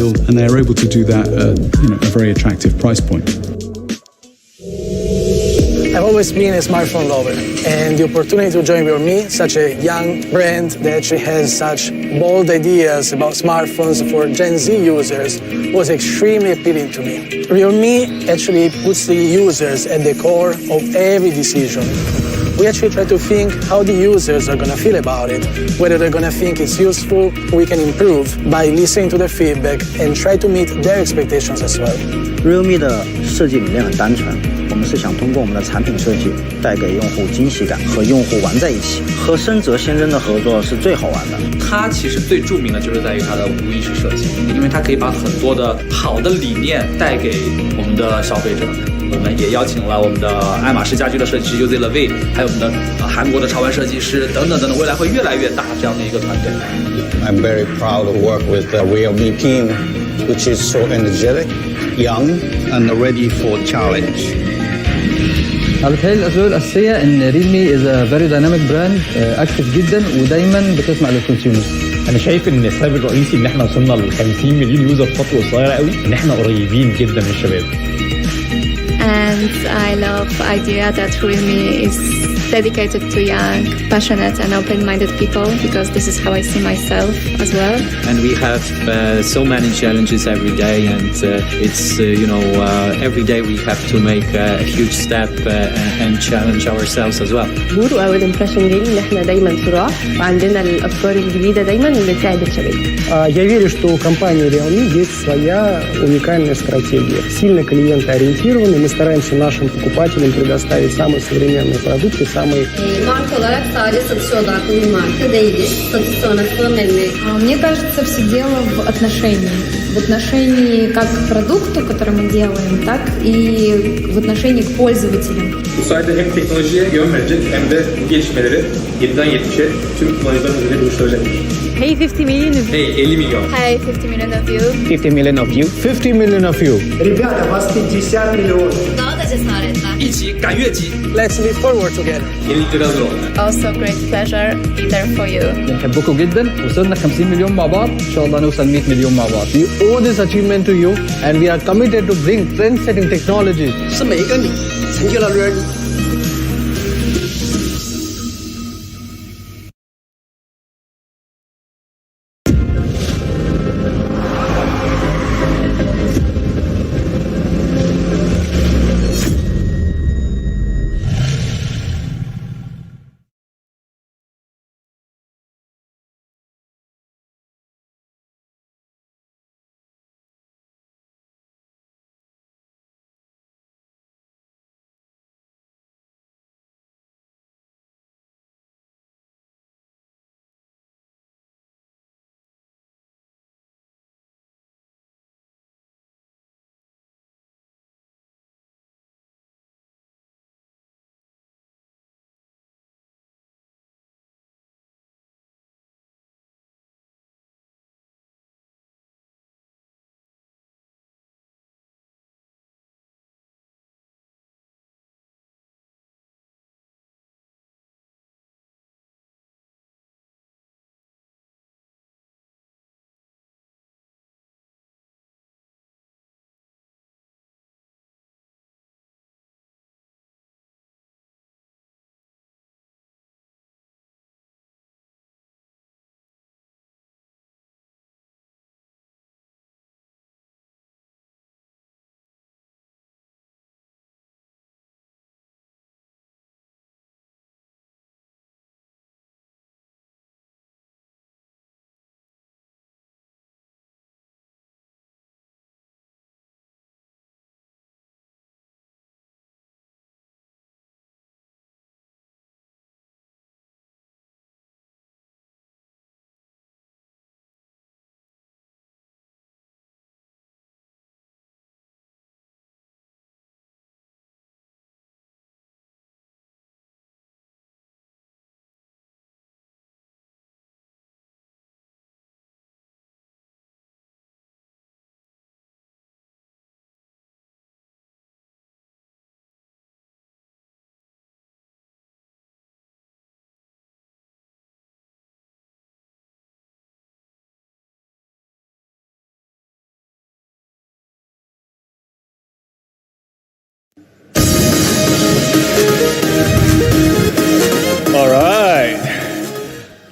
deal, and they're able to do that at a very attractive price point. I've always been a smartphone lover, and the opportunity to join Realme, such a young brand that actually has such bold ideas about smartphones for Gen Z users, was extremely appealing to me. Realme actually puts the users at the core of every decision. We actually try to think how the users are going to feel about it, whether they're going to think it's useful, we can improve by listening to their feedback and try to meet their expectations as well. Realme 的设计理念很单纯，我们是想通过我们的产品设计带给用户惊喜感，和用户玩在一起。和深泽先生的合作是最好玩的。它其实最著名的就是在于它的无意识设计，因为它可以把很多的好的理念带给我们的消费者。我们也邀请了我们的爱马仕家居的设计师 UZ Levy， 还有我们的韩国的潮玩设计师等等等等，未来会越来越大这样的一个团队。I'm very proud to work with the Realme team, which is so energetic, young, and ready for challenge. بتهيألي الأسباب الأساسية إن ريلمي is a very dynamic brand active جدا ودايما بتسمع للكونسيومرز. انا شايف ان السبب الرئيسي ان احنا وصلنا ل 50 مليون يوزر في فتره قصيره قوي، ان احنا قريبين جدا من الشباب. And I love the idea that Realme is dedicated to young, passionate and open-minded people, because this is how I see myself as well. And we have so many challenges every day, and it's every day we have to make a huge step and challenge ourselves as well. جود واول impression جاي ان احنا دايما صراع وعندنا الافكار الجديده دايما اللي تساعد الشباب. Я верю, что у компании Realme есть своя уникальная стратегия. Сильно клиентоориентированный, мы стараемся нашим покупателям предоставить самые современные продукты, самые... Marka olarak sadece satış odaklı bir marka değiliz. Satış sonrası memnuniyet. Мне кажется, все дело в отношении. В отношении как к продукту, который мы делаем, так и в отношении к пользователям. Bu sayede hem teknolojiye yön verecek hem de bu gelişmeleri 7'den 70'e tüm kullanıcıların üzerinde buluşturacakmış. Hey 50 million. Hey 50 milyon. Hey 50 million of you. 50 million of you. 50 million of you. Ребята, вас 50 миллионов. Daha da cesaretler. 一起赶越级 Let's leap forward together. yenilikleri hazır olun. Also great pleasure be there for you. بنحبكم جدا، وصلنا 50 مليون مع بعض، إن شاء الله نوصل 100 مليون مع بعض. We owe this achievement to you, and we are committed to bring trend-setting technologies. 是每一个你成就了 Realme。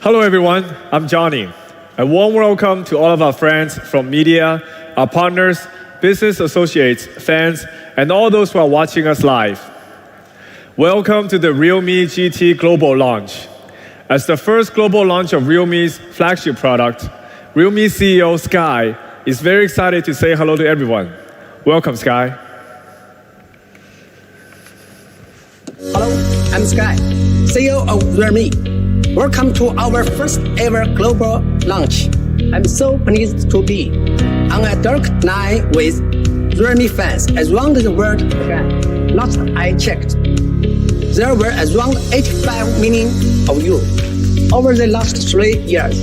Hello everyone, I'm Johnny. A warm welcome to all of our friends from media, our partners, business associates, fans, and all those who are watching us live. Welcome to the Realme GT global launch. As the first global launch of Realme's flagship product, Realme CEO Sky is very excited to say hello to everyone. Welcome, Sky. Hello, I'm Sky, CEO of Realme. Welcome to our first ever global launch. I'm so pleased to be on a dark night with Realme fans around the world again. Last I checked, there were around 85 million of you. Over the last 3 years,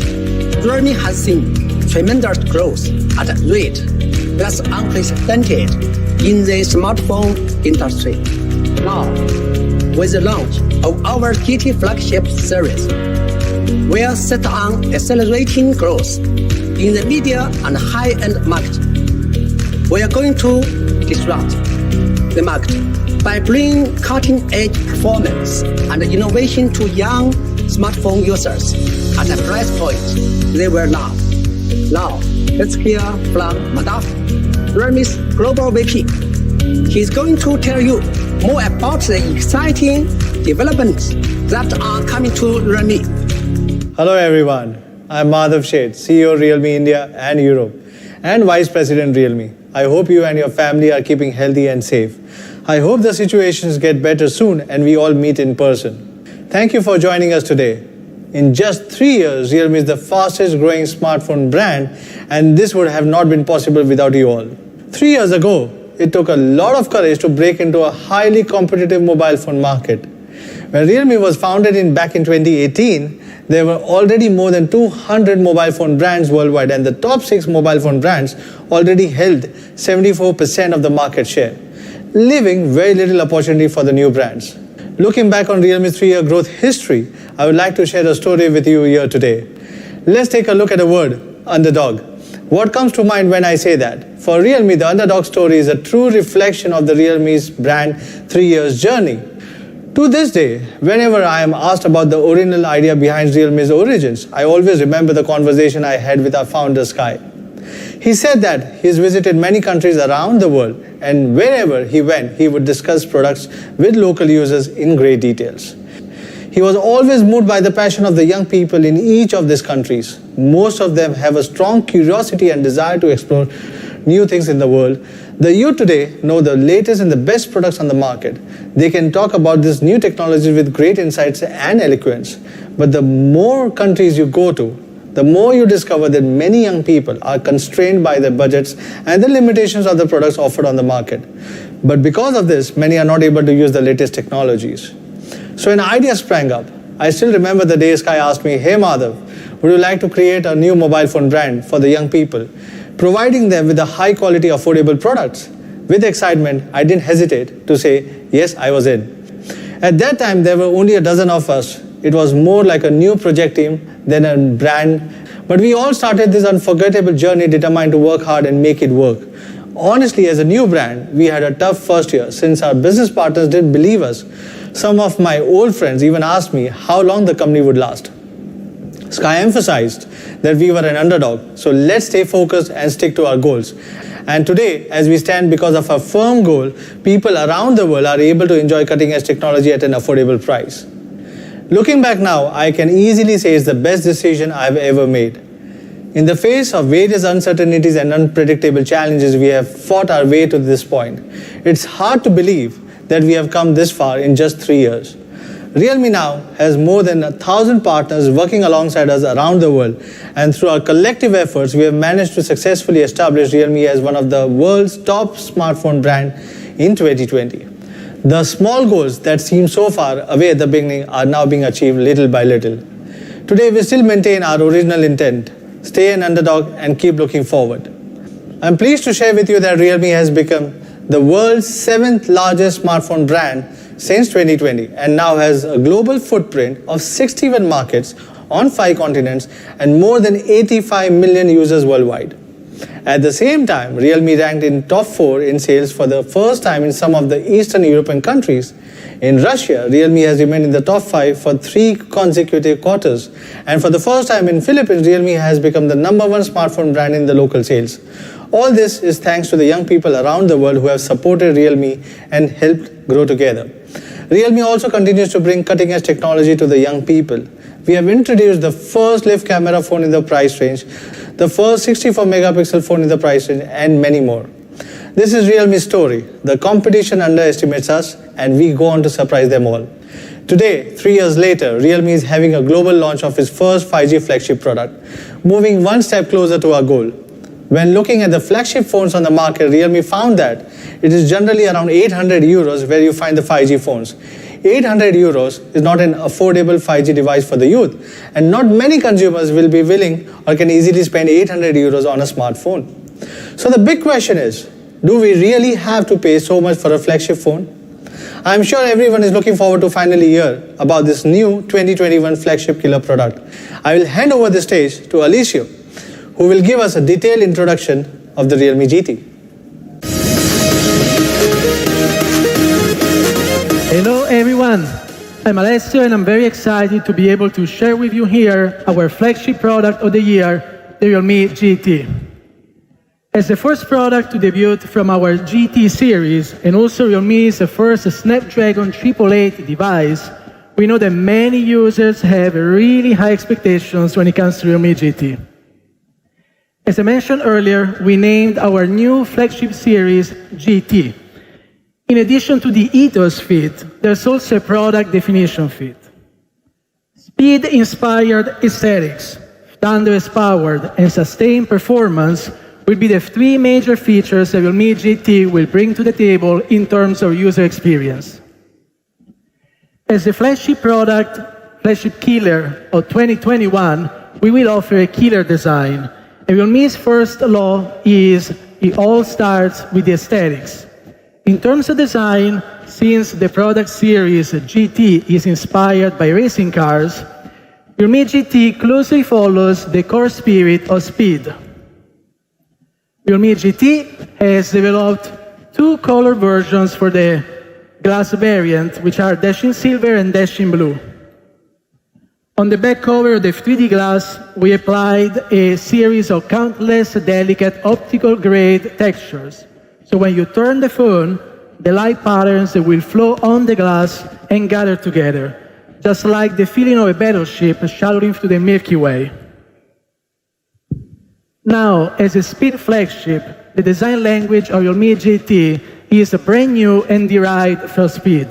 Realme has seen tremendous growth at a rate that's unprecedented in the smartphone industry. Now, with the launch of our GT flagship series, we are set on accelerating growth in the media and high-end market. We are going to disrupt the market by bringing cutting-edge performance and innovation to young smartphone users at a price point they will love. Now, let's hear from Madhav, Realme's Global VP. He's going to tell you more about the exciting developments that are coming to Realme. Hello everyone, I'm Madhav Sheth, CEO Realme India and Europe and Vice President Realme. I hope you and your family are keeping healthy and safe. I hope the situations get better soon and we all meet in person. Thank you for joining us today. In just 3 years, Realme is the fastest growing smartphone brand, and this would have not been possible without you all. 3 years ago, it took a lot of courage to break into a highly competitive mobile phone market. When Realme was founded back in 2018, there were already more than 200 mobile phone brands worldwide, and the top 6 mobile phone brands already held 74% of the market share, leaving very little opportunity for the new brands. Looking back on Realme's 3-year growth history, I would like to share a story with you here today. Let's take a look at the word underdog. What comes to mind when I say that? For Realme, the underdog story is a true reflection of the Realme's brand 3 years journey. To this day, whenever I am asked about the original idea behind Realme's origins, I always remember the conversation I had with our founder, Sky. He said that he's visited many countries around the world, and wherever he went, he would discuss products with local users in great details. He was always moved by the passion of the young people in each of these countries. Most of them have a strong curiosity and desire to explore new things in the world. The youth today know the latest and the best products on the market. They can talk about this new technology with great insights and eloquence. But the more countries you go to, the more you discover that many young people are constrained by their budgets and the limitations of the products offered on the market. But because of this, many are not able to use the latest technologies. So an idea sprang up. I still remember the day Sky asked me, "Hey Madhav, would you like to create a new mobile phone brand for the young people, providing them with the high quality, affordable products?" With excitement, I didn't hesitate to say, yes, I was in. At that time, there were only a dozen of us. It was more like a new project team than a brand. But we all started this unforgettable journey determined to work hard and make it work. Honestly, as a new brand, we had a tough first year since our business partners didn't believe us. Some of my old friends even asked me how long the company would last. Sky emphasized that we were an underdog, so let's stay focused and stick to our goals. And today, as we stand because of our firm goal, people around the world are able to enjoy cutting-edge technology at an affordable price. Looking back now, I can easily say it's the best decision I've ever made. In the face of various uncertainties and unpredictable challenges, we have fought our way to this point. It's hard to believe that we have come this far in just 3 years. Realme now has more than 1,000 partners working alongside us around the world, and through our collective efforts, we have managed to successfully establish Realme as one of the world's top smartphone brands in 2020. The small goals that seemed so far away at the beginning are now being achieved little by little. Today, we still maintain our original intent, stay an underdog and keep looking forward. I'm pleased to share with you that Realme has become the world's 7th largest smartphone brand since 2020 and now has a global footprint of 61 markets on 5 continents and more than 85 million users worldwide. At the same time, Realme ranked in top 4 in sales for the first time in some of the Eastern European countries. In Russia, Realme has remained in the top 5 for 3 consecutive quarters. And for the first time in Philippines, Realme has become the #1 smartphone brand in the local sales. All this is thanks to the young people around the world who have supported Realme and helped grow together. Realme also continues to bring cutting-edge technology to the young people. We have introduced the first live camera phone in the price range, the first 64-megapixel phone in the price range, and many more. This is Realme's story. The competition underestimates us, and we go on to surprise them all. Today, 3 years later, Realme is having a global launch of its first 5G flagship product, moving one step closer to our goal. When looking at the flagship phones on the market, Realme found that it is generally around 800 euros where you find the 5G phones. 800 euros is not an affordable 5G device for the youth, and not many consumers will be willing or can easily spend 800 euros on a smartphone. So the big question is, do we really have to pay so much for a flagship phone? I'm sure everyone is looking forward to finally hear about this new 2021 flagship killer product. I will hand over the stage to Alicia, who will give us a detailed introduction of the Realme GT. Hello everyone, I'm Alessio and I'm very excited to be able to share with you here our flagship product of the year, the Realme GT. As the first product to debut from our GT series, and also Realme's first Snapdragon 888 device, we know that many users have really high expectations when it comes to Realme GT. As I mentioned earlier, we named our new flagship series GT. In addition to the ethos fit, there's also a product definition fit. Speed-inspired aesthetics, thunderous-powered, and sustained performance will be the 3 major features that Realme GT will bring to the table in terms of user experience. As the flagship product, flagship killer of 2021, we will offer a killer design. And Realme's first law is it all starts with the aesthetics. In terms of design, since the product series GT is inspired by racing cars, Realme GT closely follows the core spirit of speed. Realme GT has developed 2 color versions for the glass variant, which are Dashing Silver and Dashing Blue. On the back cover of the 3D glass, we applied a series of countless delicate optical grade textures. So when you turn the phone, the light patterns will flow on the glass and gather together, just like the feeling of a battleship shadowing through the Milky Way. Now, as a speed flagship, the design language of Realme GT is brand new and derived from speed.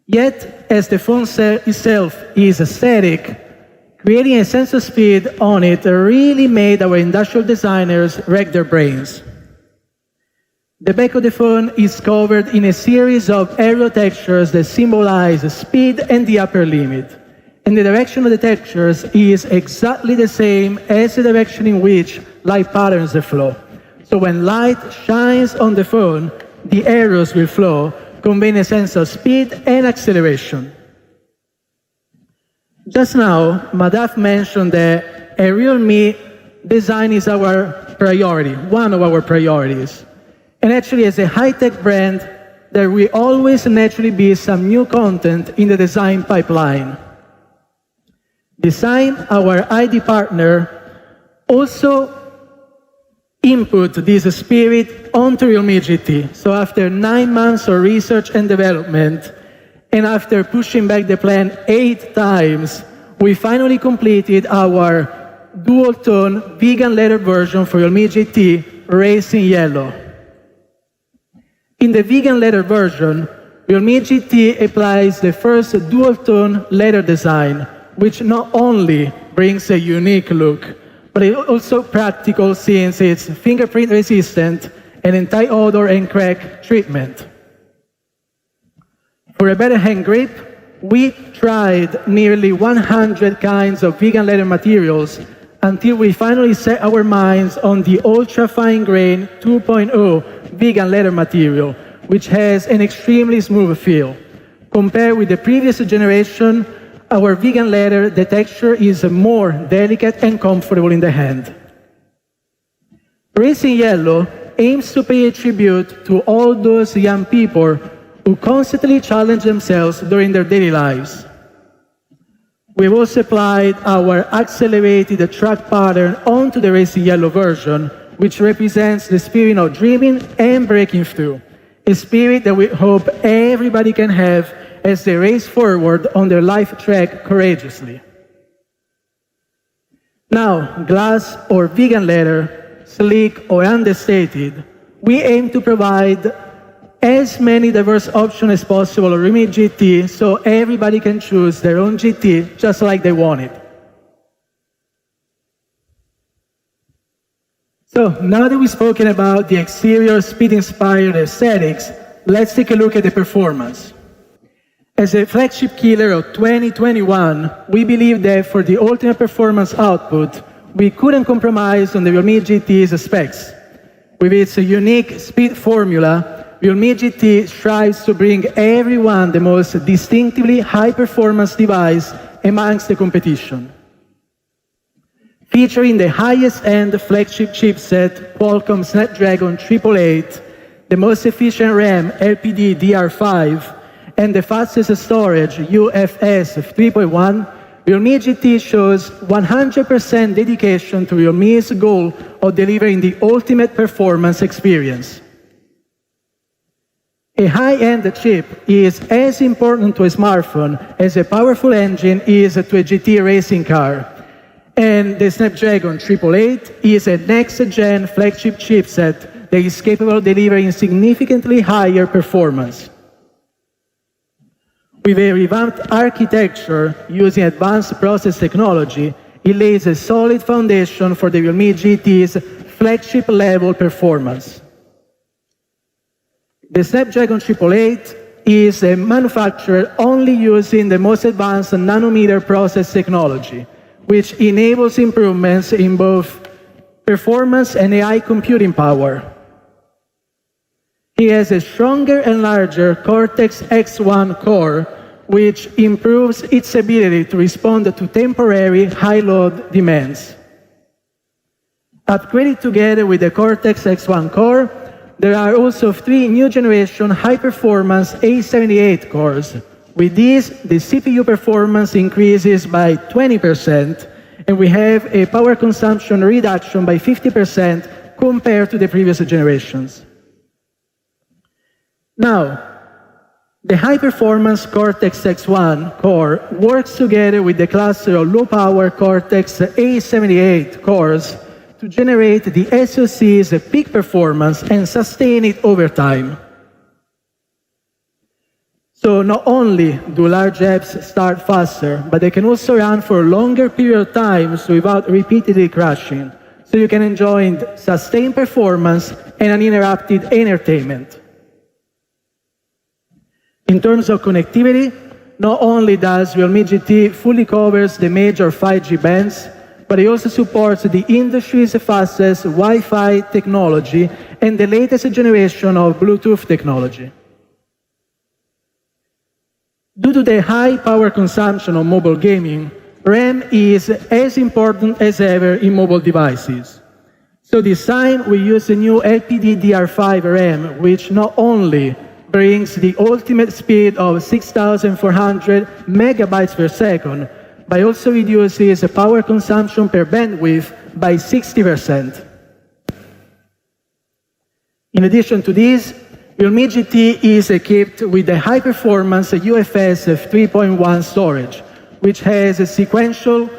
Yet, as the phone itself is aesthetic, creating a sense of speed on it really made our industrial designers rack their brains. The back of the phone is covered in a series of aerial textures that symbolize speed and the upper limit. And the direction of the textures is exactly the same as the direction in which light patterns flow. So when light shines on the phone, the arrows will flow, conveying a sense of speed and acceleration. Just now, Madhav mentioned that a Realme design is our priority, one of our priorities. And actually, as a high-tech brand, there will always naturally be some new content in the design pipeline. Design, our ID partner, also input this spirit onto Realme GT. So after 9 months of research and development, and after pushing back the plan 8 times, we finally completed our dual-tone vegan leather version for Realme GT, Racing Yellow. In the vegan leather version, Realme GT applies the first dual-tone leather design, which not only brings a unique look, but it's also practical since it's fingerprint resistant and anti-odor and crack treatment. For a better hand grip, we tried nearly 100 kinds of vegan leather materials until we finally set our minds on the ultra-fine grain 2.0 vegan leather material, which has an extremely smooth feel. Compared with the previous generation, our vegan leather, the texture is more delicate and comfortable in the hand. Racing Yellow aims to pay a tribute to all those young people who constantly challenge themselves during their daily lives. We've also applied our accelerated track pattern onto the racing yellow version, which represents the spirit of dreaming and breaking through, a spirit that we hope everybody can have as they race forward on their life track courageously. Now, glass or vegan leather, sleek or understated, we aim to provide as many diverse options as possible on Realme GT so everybody can choose their own GT just like they want it. So now that we've spoken about the exterior speed-inspired aesthetics, let's take a look at the performance. As a flagship killer of 2021, we believe that for the ultimate performance output, we couldn't compromise on the Realme GT's specs. With its unique speed formula, Realme GT strives to bring everyone the most distinctively high-performance device amongst the competition. Featuring the highest-end flagship chipset, Qualcomm Snapdragon 888, the most efficient RAM LPDDR5, and the fastest storage UFS 3.1, Realme GT shows 100% dedication to Realme's goal of delivering the ultimate performance experience. A high-end chip is as important to a smartphone as a powerful engine is to a GT racing car. And the Snapdragon 888 is a next-gen flagship chipset that is capable of delivering significantly higher performance. With a revamped architecture using advanced process technology, it lays a solid foundation for the Realme GT's flagship-level performance. The Snapdragon 888 is manufactured only using the most advanced nanometer process technology, which enables improvements in both performance and AI computing power. It has a stronger and larger Cortex-X1 core, which improves its ability to respond to temporary high-load demands. Upgraded together with the Cortex-X1 core, there are also 3 new generation high-performance A78 cores. With these, the CPU performance increases by 20%, and we have a power consumption reduction by 50% compared to the previous generations. Now, the high-performance Cortex-X1 core works together with the cluster of low-power Cortex A78 cores to generate the SoC's peak performance and sustain it over time. So not only do large apps start faster, but they can also run for a longer period of time without repeatedly crashing, so you can enjoy sustained performance and uninterrupted entertainment. In terms of connectivity, not only does Realme GT fully covers the major 5G bands, but it also supports the industry's fastest Wi-Fi technology and the latest generation of Bluetooth technology. Due to the high power consumption of mobile gaming, RAM is as important as ever in mobile devices. So this time we use the new LPDDR5 RAM, which not only brings the ultimate speed of 6,400 megabytes per second, but also reduces the power consumption per bandwidth by 60%. In addition to this, Realme GT is equipped with the high-performance UFS 3.1 storage, which has sequential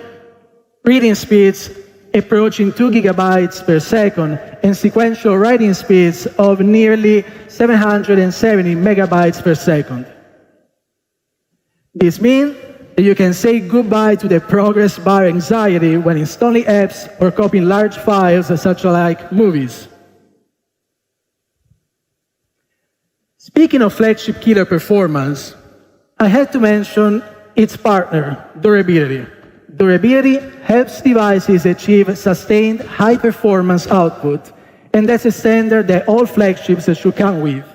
reading speeds approaching 2 gigabytes per second and sequential writing speeds of nearly 770 megabytes per second. This means that you can say goodbye to the progress bar anxiety when installing apps or copying large files such like movies. Speaking of flagship killer performance, I had to mention its partner, durability. Durability helps devices achieve sustained high-performance output, and that's a standard that all flagships should come with.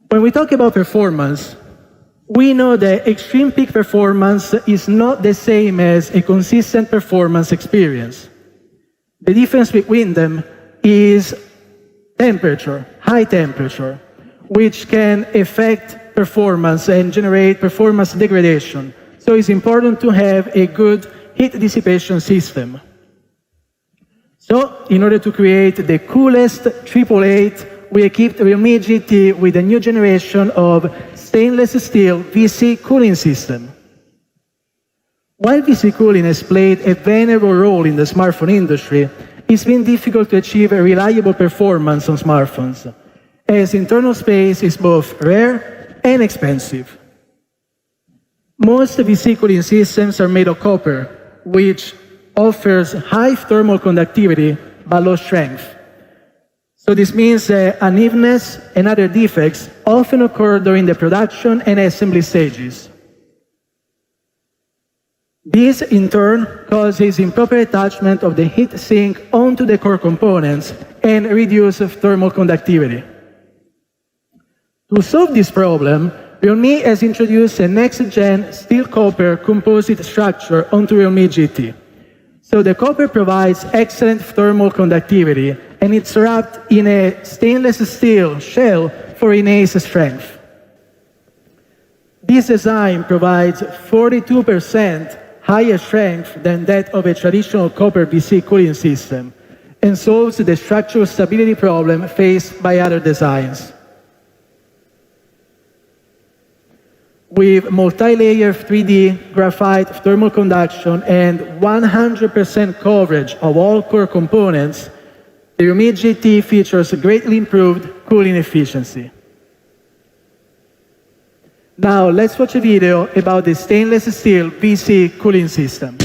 When we talk about performance, we know that extreme peak performance is not the same as a consistent performance experience. The difference between them is temperature, high temperature. which can affect performance and generate performance degradation. So it's important to have a good heat dissipation system. So, in order to create the coolest 888, we equipped Realme GT with a new generation of stainless steel VC cooling system. While VC cooling has played a venerable role in the smartphone industry, it's been difficult to achieve a reliable performance on smartphones, as internal space is both rare and expensive. Most VC cooling systems are made of copper, which offers high thermal conductivity but low strength. So this means that unevenness and other defects often occur during the production and assembly stages. This, in turn, causes improper attachment of the heat sink onto the core components and reduce thermal conductivity. To solve this problem, Realme has introduced a next-gen steel-copper composite structure onto Realme GT. So the copper provides excellent thermal conductivity, and it's wrapped in a stainless steel shell for enhanced strength. This design provides 42% higher strength than that of a traditional copper VC cooling system, and solves the structural stability problem faced by other designs. With multi-layer 3D graphite thermal conduction and 100% coverage of all core components, the Realme GT features greatly improved cooling efficiency. Now let's watch a video about the stainless steel VC cooling system.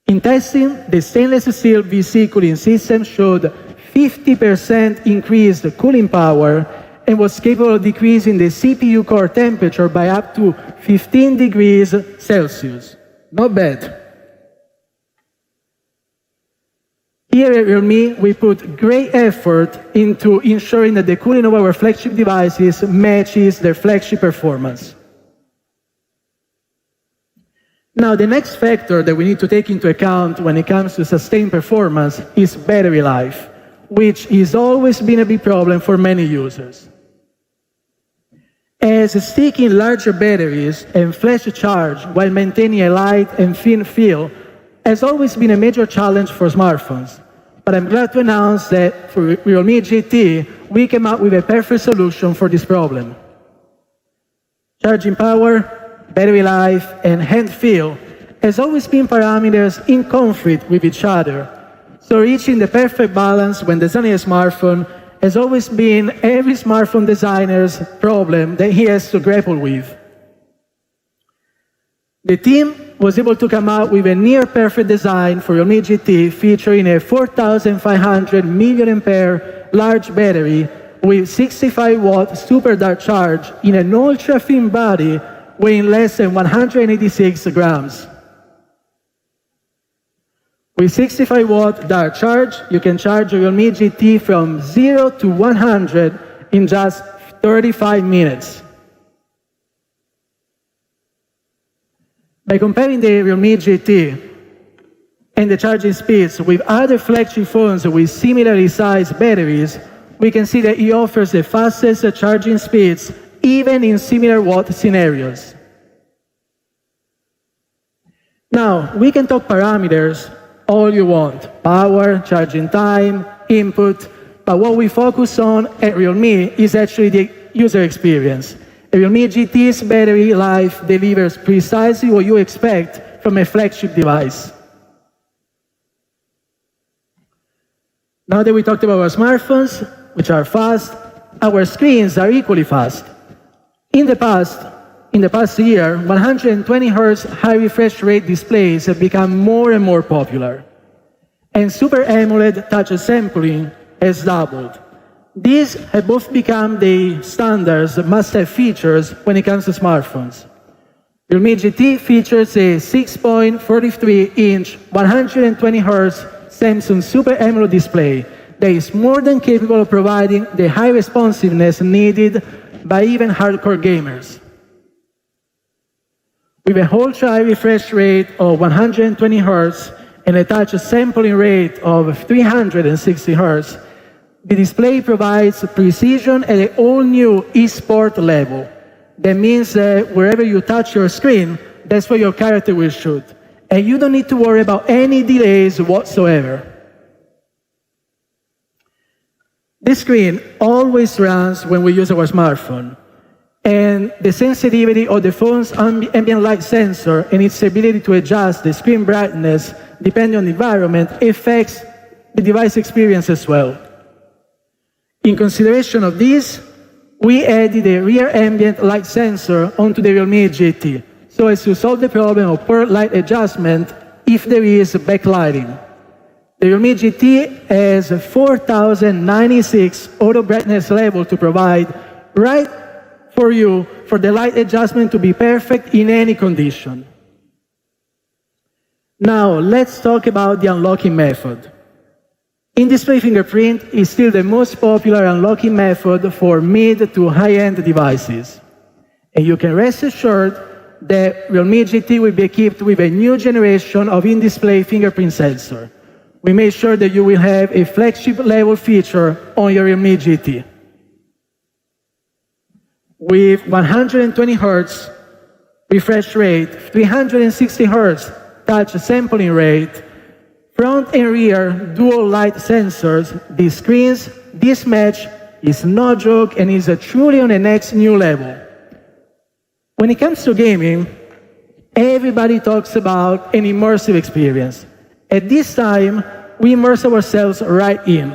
In testing, the stainless steel VC cooling system showed 50% increased cooling power and was capable of decreasing the CPU core temperature by up to 15 degrees Celsius. Not bad. Here at Realme, we put great effort into ensuring that the cooling of our flagship devices matches their flagship performance. Now, the next factor that we need to take into account when it comes to sustained performance is battery life, which has always been a big problem for many users. As sticking larger batteries and flash charge while maintaining a light and thin feel has always been a major challenge for smartphones. But I'm glad to announce that for Realme GT, we came up with a perfect solution for this problem. Charging power, battery life, and hand feel has always been parameters in conflict with each other. So reaching the perfect balance when designing a smartphone has always been every smartphone designer's problem that he has to grapple with. The team was able to come out with a near-perfect design for Realme GT featuring a 4,500 mAh large battery with 65-watt super dark charge in an ultra-thin body weighing less than 186 grams. With 65-watt dark charge, you can charge your Realme GT from 0 to 100 in just 35 minutes. By comparing the Realme GT and the charging speeds with other flagship phones with similarly sized batteries, we can see that it offers the fastest charging speeds even in similar watt scenarios. Now, we can talk parameters all you want, power, charging time, input, but what we focus on at Realme is actually the user experience. A Realme GT's battery life delivers precisely what you expect from a flagship device. Now that we talked about our smartphones, which are fast, our screens are equally fast. In the past year, 120 Hz high refresh rate displays have become more and more popular. And Super AMOLED touch sampling has doubled. These have both become the standards, must-have features when it comes to smartphones. Realme GT features a 6.43-inch 120 Hz Samsung Super AMOLED display that is more than capable of providing the high responsiveness needed by even hardcore gamers. With a ultra-high refresh rate of 120 Hz and a touch sampling rate of 360 Hz, the display provides precision at an all-new e-sport level. That means that wherever you touch your screen, that's where your character will shoot. And you don't need to worry about any delays whatsoever. This screen always runs when we use our smartphone. And the sensitivity of the phone's ambient light sensor and its ability to adjust the screen brightness depending on the environment affects the device experience as well. In consideration of this, we added a rear ambient light sensor onto the Realme GT so as to solve the problem of poor light adjustment if there is backlighting. The Realme GT has a 4096 auto brightness level to provide right for you for the light adjustment to be perfect in any condition. Now, let's talk about the unlocking method. In-display fingerprint is still the most popular unlocking method for mid to high-end devices. And you can rest assured that Realme GT will be equipped with a new generation of in-display fingerprint sensor. We made sure that you will have a flagship level feature on your Realme GT. With 120 Hz refresh rate, 360 Hz touch sampling rate, front and rear dual light sensors, these screens, this match is no joke and is truly on the next new level. When it comes to gaming, everybody talks about an immersive experience. At this time, we immerse ourselves right in.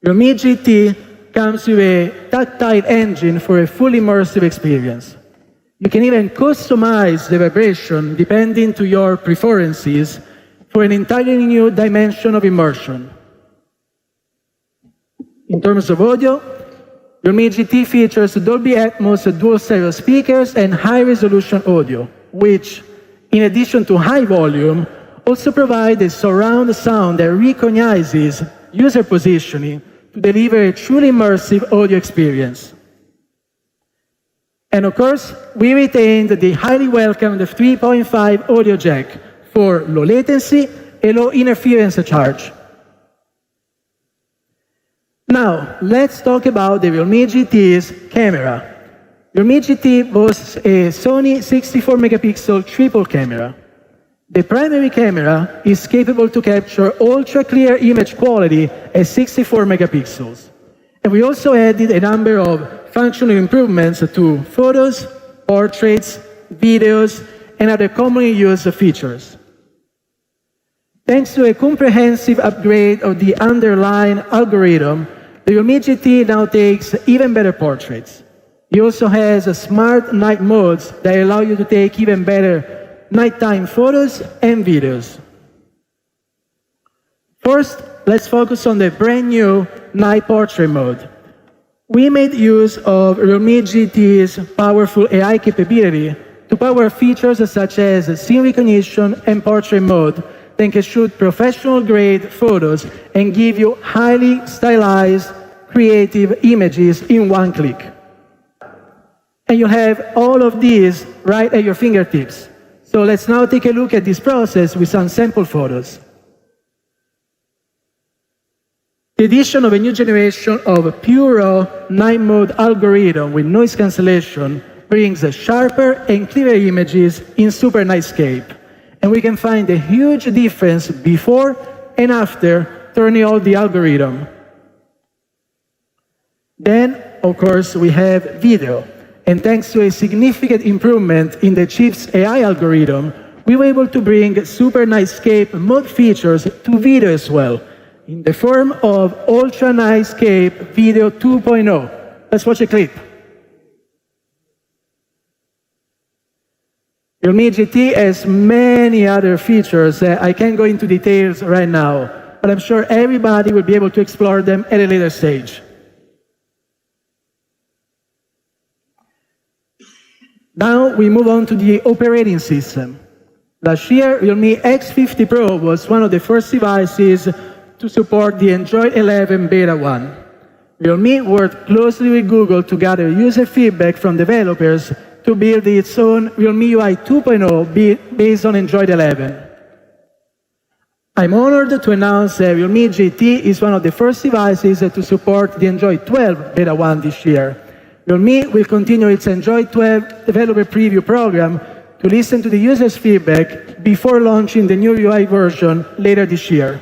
Realme GT comes with a tactile engine for a fully immersive experience. You can even customize the vibration depending to your preferences for an entirely new dimension of immersion. In terms of audio, Realme GT features Dolby Atmos dual stereo speakers and high-resolution audio, which, in addition to high volume, also provide a surround sound that recognizes user positioning to deliver a truly immersive audio experience. And of course, we retained the highly welcomed 3.5 audio jack for low latency and low interference charge. Now, let's talk about the Realme GT's camera. Realme GT boasts a Sony 64-megapixel triple camera. The primary camera is capable to capture ultra-clear image quality at 64 megapixels. And we also added a number of functional improvements to photos, portraits, videos, and other commonly used features. Thanks to a comprehensive upgrade of the underlying algorithm, the Realme GT now takes even better portraits. It also has smart night modes that allow you to take even better nighttime photos and videos. First, let's focus on the brand new night portrait mode. We made use of Realme GT's powerful AI capability to power features such as scene recognition and portrait mode that can shoot professional-grade photos and give you highly stylized, creative images in one click. And you have all of these right at your fingertips. So let's now take a look at this process with some sample photos. The addition of a new generation of pure raw night mode algorithm with noise cancellation brings sharper and clearer images in super nightscape. And we can find a huge difference before and after turning on the algorithm. Then, of course, we have video. And thanks to a significant improvement in the chip's AI algorithm, we were able to bring super nightscape mode features to video as well, in the form of Ultra Nightscape Video 2.0. Let's watch a clip. Realme GT has many other features that I can't go into details right now, but I'm sure everybody will be able to explore them at a later stage. Now we move on to the operating system. Last year, Realme X50 Pro was one of the first devices to support the Android 11 Beta 1. Realme worked closely with Google to gather user feedback from developers to build its own Realme UI 2.0 based on Android 11. I'm honored to announce that Realme GT is one of the first devices to support the Android 12 Beta 1 this year. Realme will continue its Android 12 developer preview program to listen to the users' feedback before launching the new UI version later this year.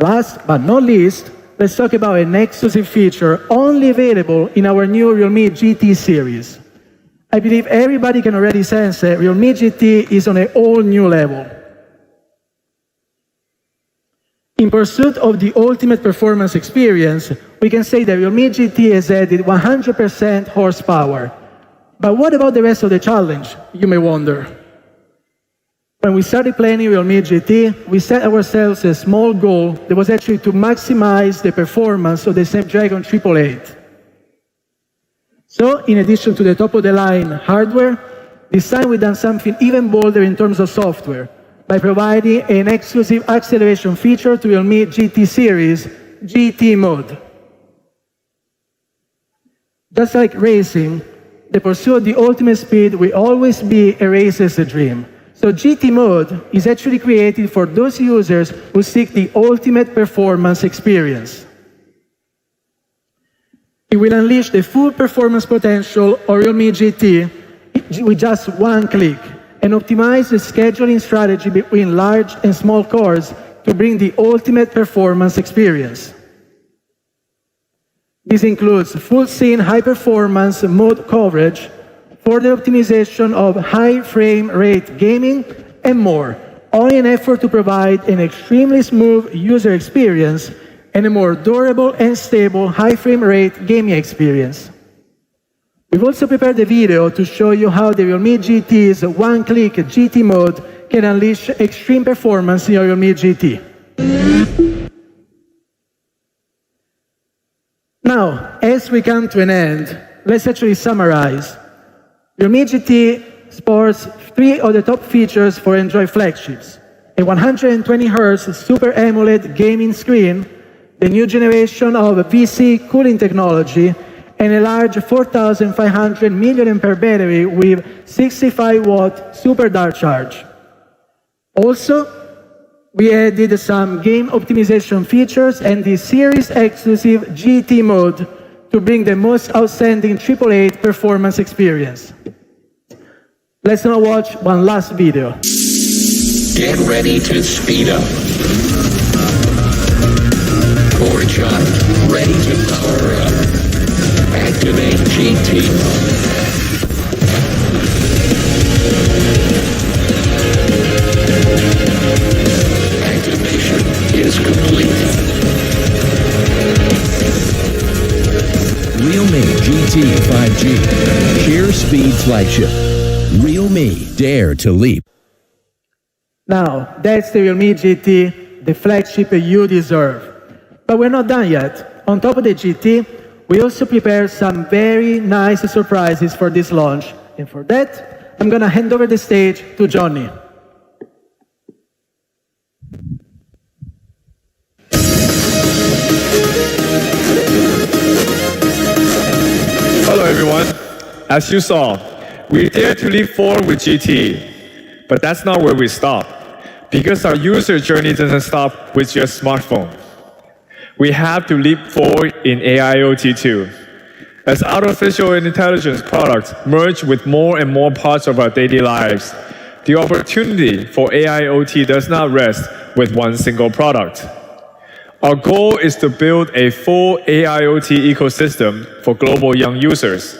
Last but not least, let's talk about an exclusive feature only available in our new Realme GT series. I believe everybody can already sense that Realme GT is on a whole new level. In pursuit of the ultimate performance experience, we can say that Realme GT has added 100% horsepower. But what about the rest of the challenge, you may wonder? When we started planning Realme GT, we set ourselves a small goal that was actually to maximize the performance of the Snapdragon 888. So, in addition to the top-of-the-line hardware, this time we've done something even bolder in terms of software by providing an exclusive acceleration feature to Realme GT series, GT Mode. Just like racing, the pursuit of the ultimate speed will always be a racer's dream. So GT Mode is actually created for those users who seek the ultimate performance experience. It will unleash the full performance potential of Realme GT with just one click and optimize the scheduling strategy between large and small cores to bring the ultimate performance experience. This includes full scene high-performance mode coverage, further optimization of high frame rate gaming, and more, all in an effort to provide an extremely smooth user experience and a more durable and stable high frame rate gaming experience. We've also prepared a video to show you how the Realme GT's one-click GT mode can unleash extreme performance in your Realme GT. Now, as we come to an end, let's actually summarize. Realme GT sports 3 of the top features for Android flagships: a 120Hz Super AMOLED gaming screen, the new generation of VC cooling technology, and a large 4,500 mAh battery with 65-watt super dart charge. Also, we added some game optimization features and the series-exclusive GT mode to bring the most outstanding 888 performance experience. Let's now watch one last video. Get ready to speed up. Torch on, ready to power up. Activate GT. Activation is complete. Realme GT 5G. Sheer speed flagship. Realme, dare to leap. Now, that's the Realme GT, the flagship you deserve. But we're not done yet. On top of the GT, we also prepared some very nice surprises for this launch. And for that, I'm going to hand over the stage to Johnny. Hello, everyone. As you saw, we dare to leap forward with GT. But that's not where we stop, because our user journey doesn't stop with your smartphone. We have to leap forward in AIoT too. As artificial intelligence products merge with more and more parts of our daily lives, the opportunity for AIoT does not rest with one single product. Our goal is to build a full AIoT ecosystem for global young users.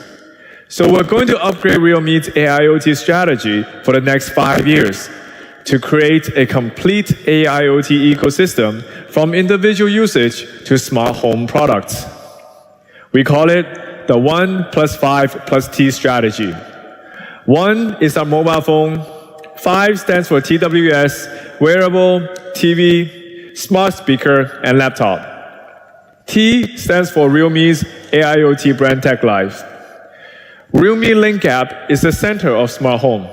So we're going to upgrade Realme's AIoT strategy for the next 5 years to create a complete AIoT ecosystem from individual usage to smart home products. We call it the 1 + 5 + T strategy. 1 is our mobile phone, 5 stands for TWS, wearable, TV, smart speaker, and laptop. T stands for Realme's AIoT brand tech life. Realme Link app is the center of smart home.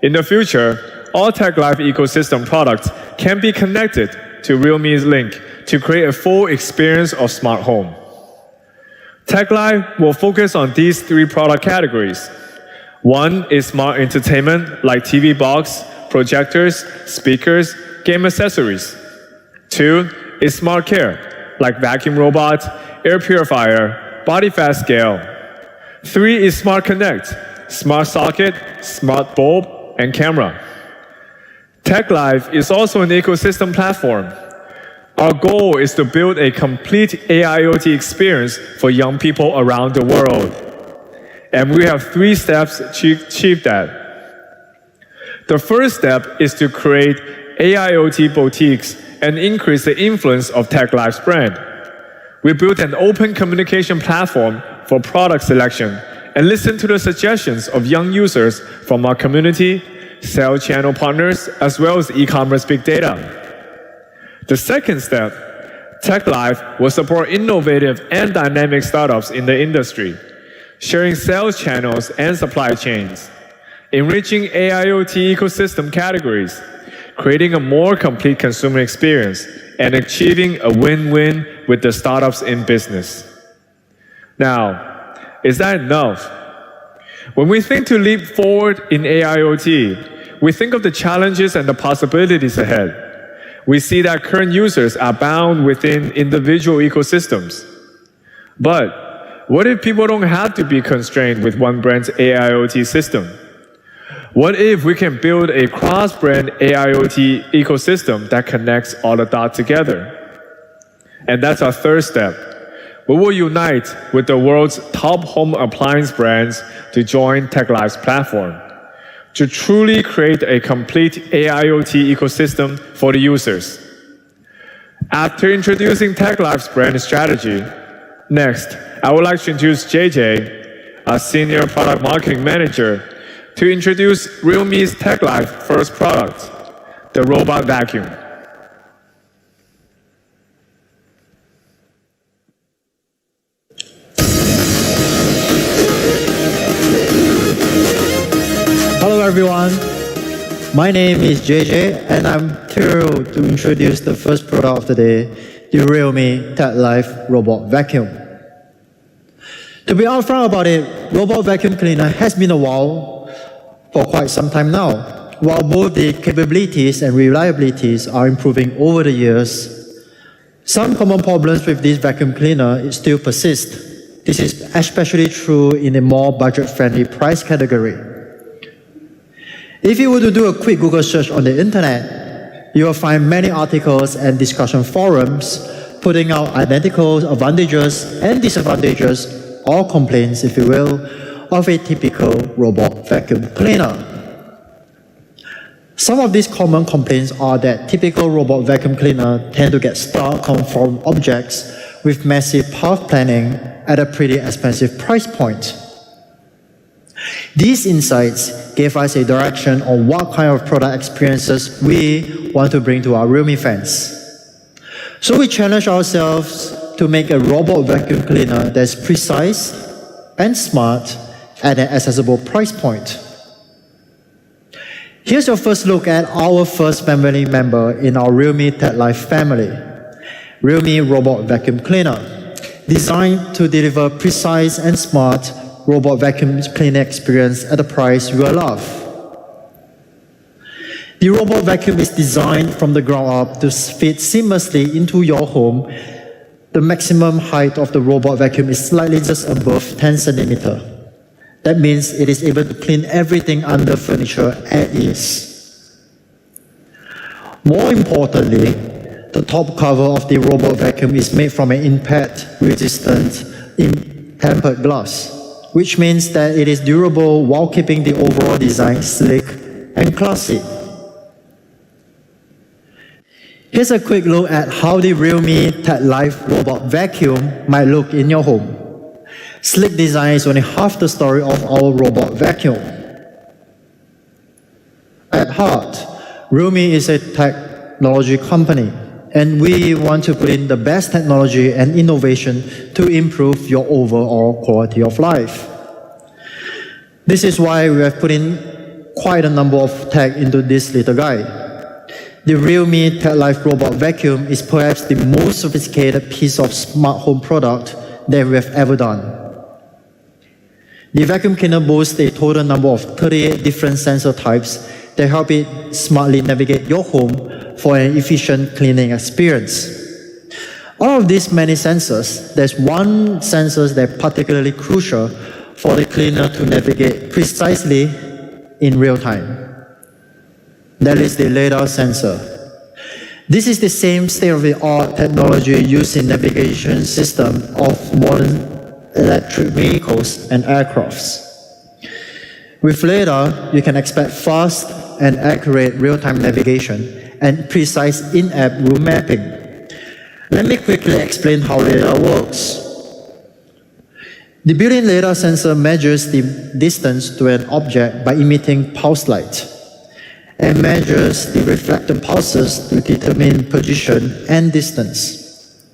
In the future, all Tech Life ecosystem products can be connected to Realme's Link to create a full experience of smart home. TechLife will focus on these three product categories. One is smart entertainment like TV box, projectors, speakers, game accessories. Two is smart care like vacuum robot, air purifier, body fat scale. Three is smart connect, smart socket, smart bulb, and camera. TechLife is also an ecosystem platform. Our goal is to build a complete AIoT experience for young people around the world. And we have 3 steps to achieve that. The first step is to create AIoT boutiques and increase the influence of TechLife's brand. We built an open communication platform for product selection and listen to the suggestions of young users from our community, sales channel partners, as well as e-commerce big data. The second step, TechLife will support innovative and dynamic startups in the industry, sharing sales channels and supply chains, enriching AIoT ecosystem categories, creating a more complete consumer experience, and achieving a win-win with the startups in business. Now, is that enough? When we think to leap forward in AIoT, we think of the challenges and the possibilities ahead. We see that current users are bound within individual ecosystems. But what if people don't have to be constrained with one brand's AIoT system? What if we can build a cross-brand AIoT ecosystem that connects all the dots together? And that's our third step. We will unite with the world's top home appliance brands to join TechLife's platform, to truly create a complete AIoT ecosystem for the users. After introducing TechLife's brand strategy, next, I would like to introduce JJ, our Senior Product Marketing Manager, to introduce Realme's TechLife first product, the robot vacuum. Hello everyone, my name is JJ and I'm thrilled to introduce the first product of the day, the Realme TechLife Robot Vacuum. To be upfront about it, robot vacuum cleaner has been a while for quite some time now. While both the capabilities and reliabilities are improving over the years, some common problems with this vacuum cleaner still persist. This is especially true in a more budget-friendly price category. If you were to do a quick Google search on the internet, you will find many articles and discussion forums putting out identical advantages and disadvantages, or complaints, if you will, of a typical robot vacuum cleaner. Some of these common complaints are that typical robot vacuum cleaner tend to get stuck on foreign objects with massive path planning at a pretty expensive price point. These insights gave us a direction on what kind of product experiences we want to bring to our Realme fans. So we challenged ourselves to make a robot vacuum cleaner that's precise and smart at an accessible price point. Here's your first look at our first family member in our Realme TechLife family, Realme Robot Vacuum Cleaner, designed to deliver precise and smart robot vacuum cleaner experience at a price you will love. The robot vacuum is designed from the ground up to fit seamlessly into your home. The maximum height of the robot vacuum is slightly just above 10 centimeters. That means it is able to clean everything under furniture at ease. More importantly, the top cover of the robot vacuum is made from an impact-resistant tempered glass, which means that it is durable while keeping the overall design sleek and classy. Here's a quick look at how the Realme TechLife Robot Vacuum might look in your home. Sleek design is only half the story of our robot vacuum. At heart, Realme is a technology company, and we want to put in the best technology and innovation to improve your overall quality of life. This is why we have put in quite a number of tech into this little guy. The Realme TechLife Robot Vacuum is perhaps the most sophisticated piece of smart home product that we have ever done. The vacuum cleaner boasts a total number of 38 different sensor types that help it smartly navigate your home for an efficient cleaning experience. Out of these many sensors, there's one sensor that's particularly crucial for the cleaner to navigate precisely in real time. That is the LiDAR sensor. This is the same state-of-the-art technology used in navigation system of modern electric vehicles and aircrafts. With LiDAR, you can expect fast and accurate real-time navigation and precise in-app route mapping. Let me quickly explain how LiDAR works. The built-in LiDAR sensor measures the distance to an object by emitting pulse light and measures the reflected pulses to determine position and distance.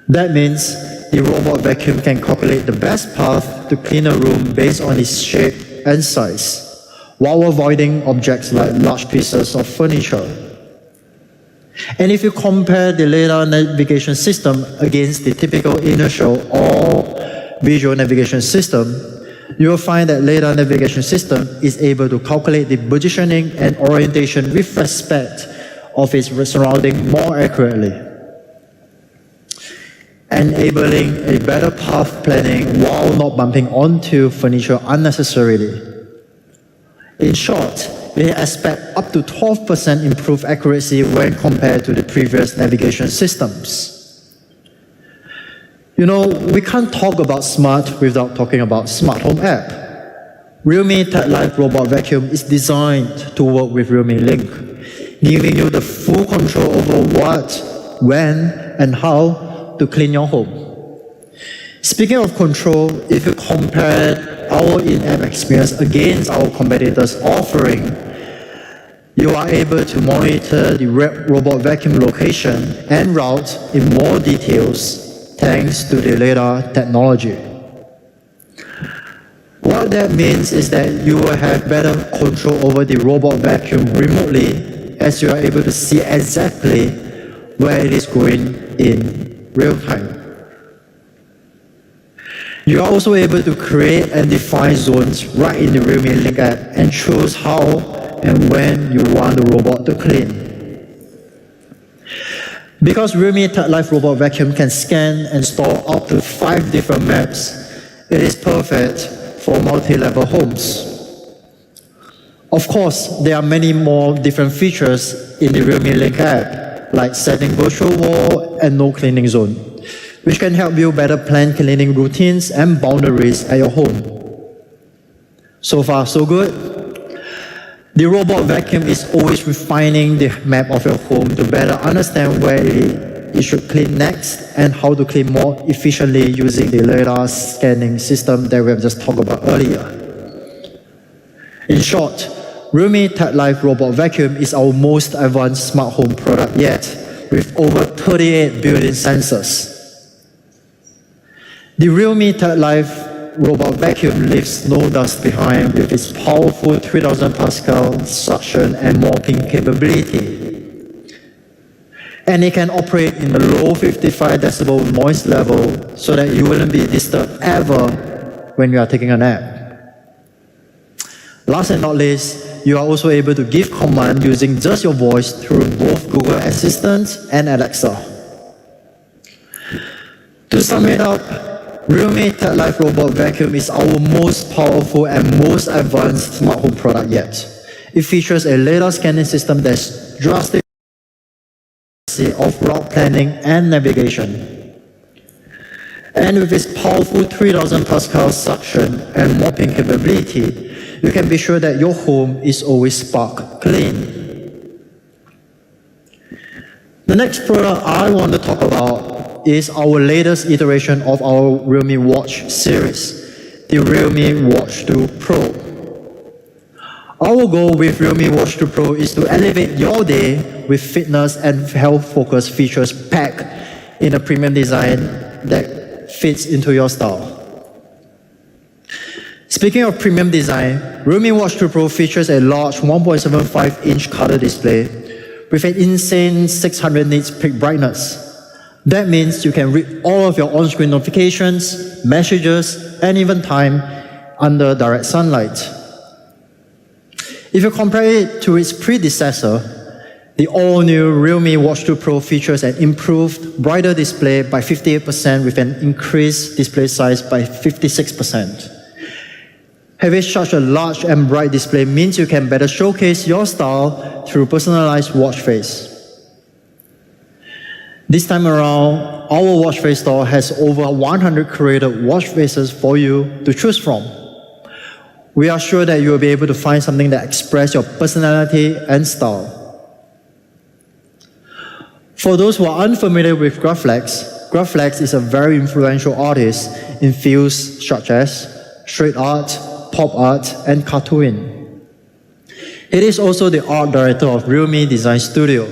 That means the robot vacuum can calculate the best path to clean a room based on its shape and size, while avoiding objects like large pieces of furniture. And if you compare the LiDAR navigation system against the typical inertial or visual navigation system, you will find that LiDAR navigation system is able to calculate the positioning and orientation with respect of its surrounding more accurately, enabling a better path planning while not bumping onto furniture unnecessarily. In short, we expect up to 12% improved accuracy when compared to the previous navigation systems. You know, we can't talk about smart without talking about smart home app. Realme e.t.c Live Robot Vacuum is designed to work with Realme Link, giving you the full control over what, when, and how to clean your home. Speaking of control, if you compare our in-app experience against our competitors' offering, you are able to monitor the robot vacuum location and route in more details thanks to the LiDAR technology. What that means is that you will have better control over the robot vacuum remotely, as you are able to see exactly where it is going in real time. You are also able to create and define zones right in the Realme Link app and choose how and when you want the robot to clean. Because Realme e.t.c Live Robot Vacuum can scan and store up to 5 different maps, it is perfect for multi-level homes. Of course, there are many more different features in the Realme Link app, like setting virtual wall and no cleaning zone, which can help you better plan cleaning routines and boundaries at your home. So far, so good. The robot vacuum is always refining the map of your home to better understand where it should clean next and how to clean more efficiently using the LiDAR scanning system that we have just talked about earlier. In short, Realme e.t.c Live Robot Vacuum is our most advanced smart home product yet, with over 38 built-in sensors. The Realme e.t.c Live Robot Vacuum leaves no dust behind with its powerful 3000 Pascal suction and mopping capability. And it can operate in a low 55 decibel noise level so that you wouldn't be disturbed ever when you are taking a nap. Last and not least, you are also able to give command using just your voice through both Google Assistant and Alexa. To sum it up, Realme e.t.c Live Robot Vacuum is our most powerful and most advanced smart home product yet. It features a LiDAR scanning system that's drastically of route planning and navigation. And with its powerful 3000 Pascal suction and mopping capability, you can be sure that your home is always spark clean. The next product I want to talk about is our latest iteration of our Realme Watch series, the Realme Watch 2 Pro. Our goal with Realme Watch 2 Pro is to elevate your day with fitness and health-focused features packed in a premium design that fits into your style. Speaking of premium design, Realme Watch 2 Pro features a large 1.75-inch color display with an insane 600 nits peak brightness, That means you can read all of your on-screen notifications, messages, and even time under direct sunlight. If you compare it to its predecessor, the all-new Realme Watch 2 Pro features an improved, brighter display by 58% with an increased display size by 56%. Having such a large and bright display means you can better showcase your style through personalized watch face. This time around, our watch face store has over 100 curated watch faces for you to choose from. We are sure that you will be able to find something that expresses your personality and style. For those who are unfamiliar with Graf Lex is a very influential artist in fields such as street art, pop art, and cartooning. It is also the art director of Realme Design Studio.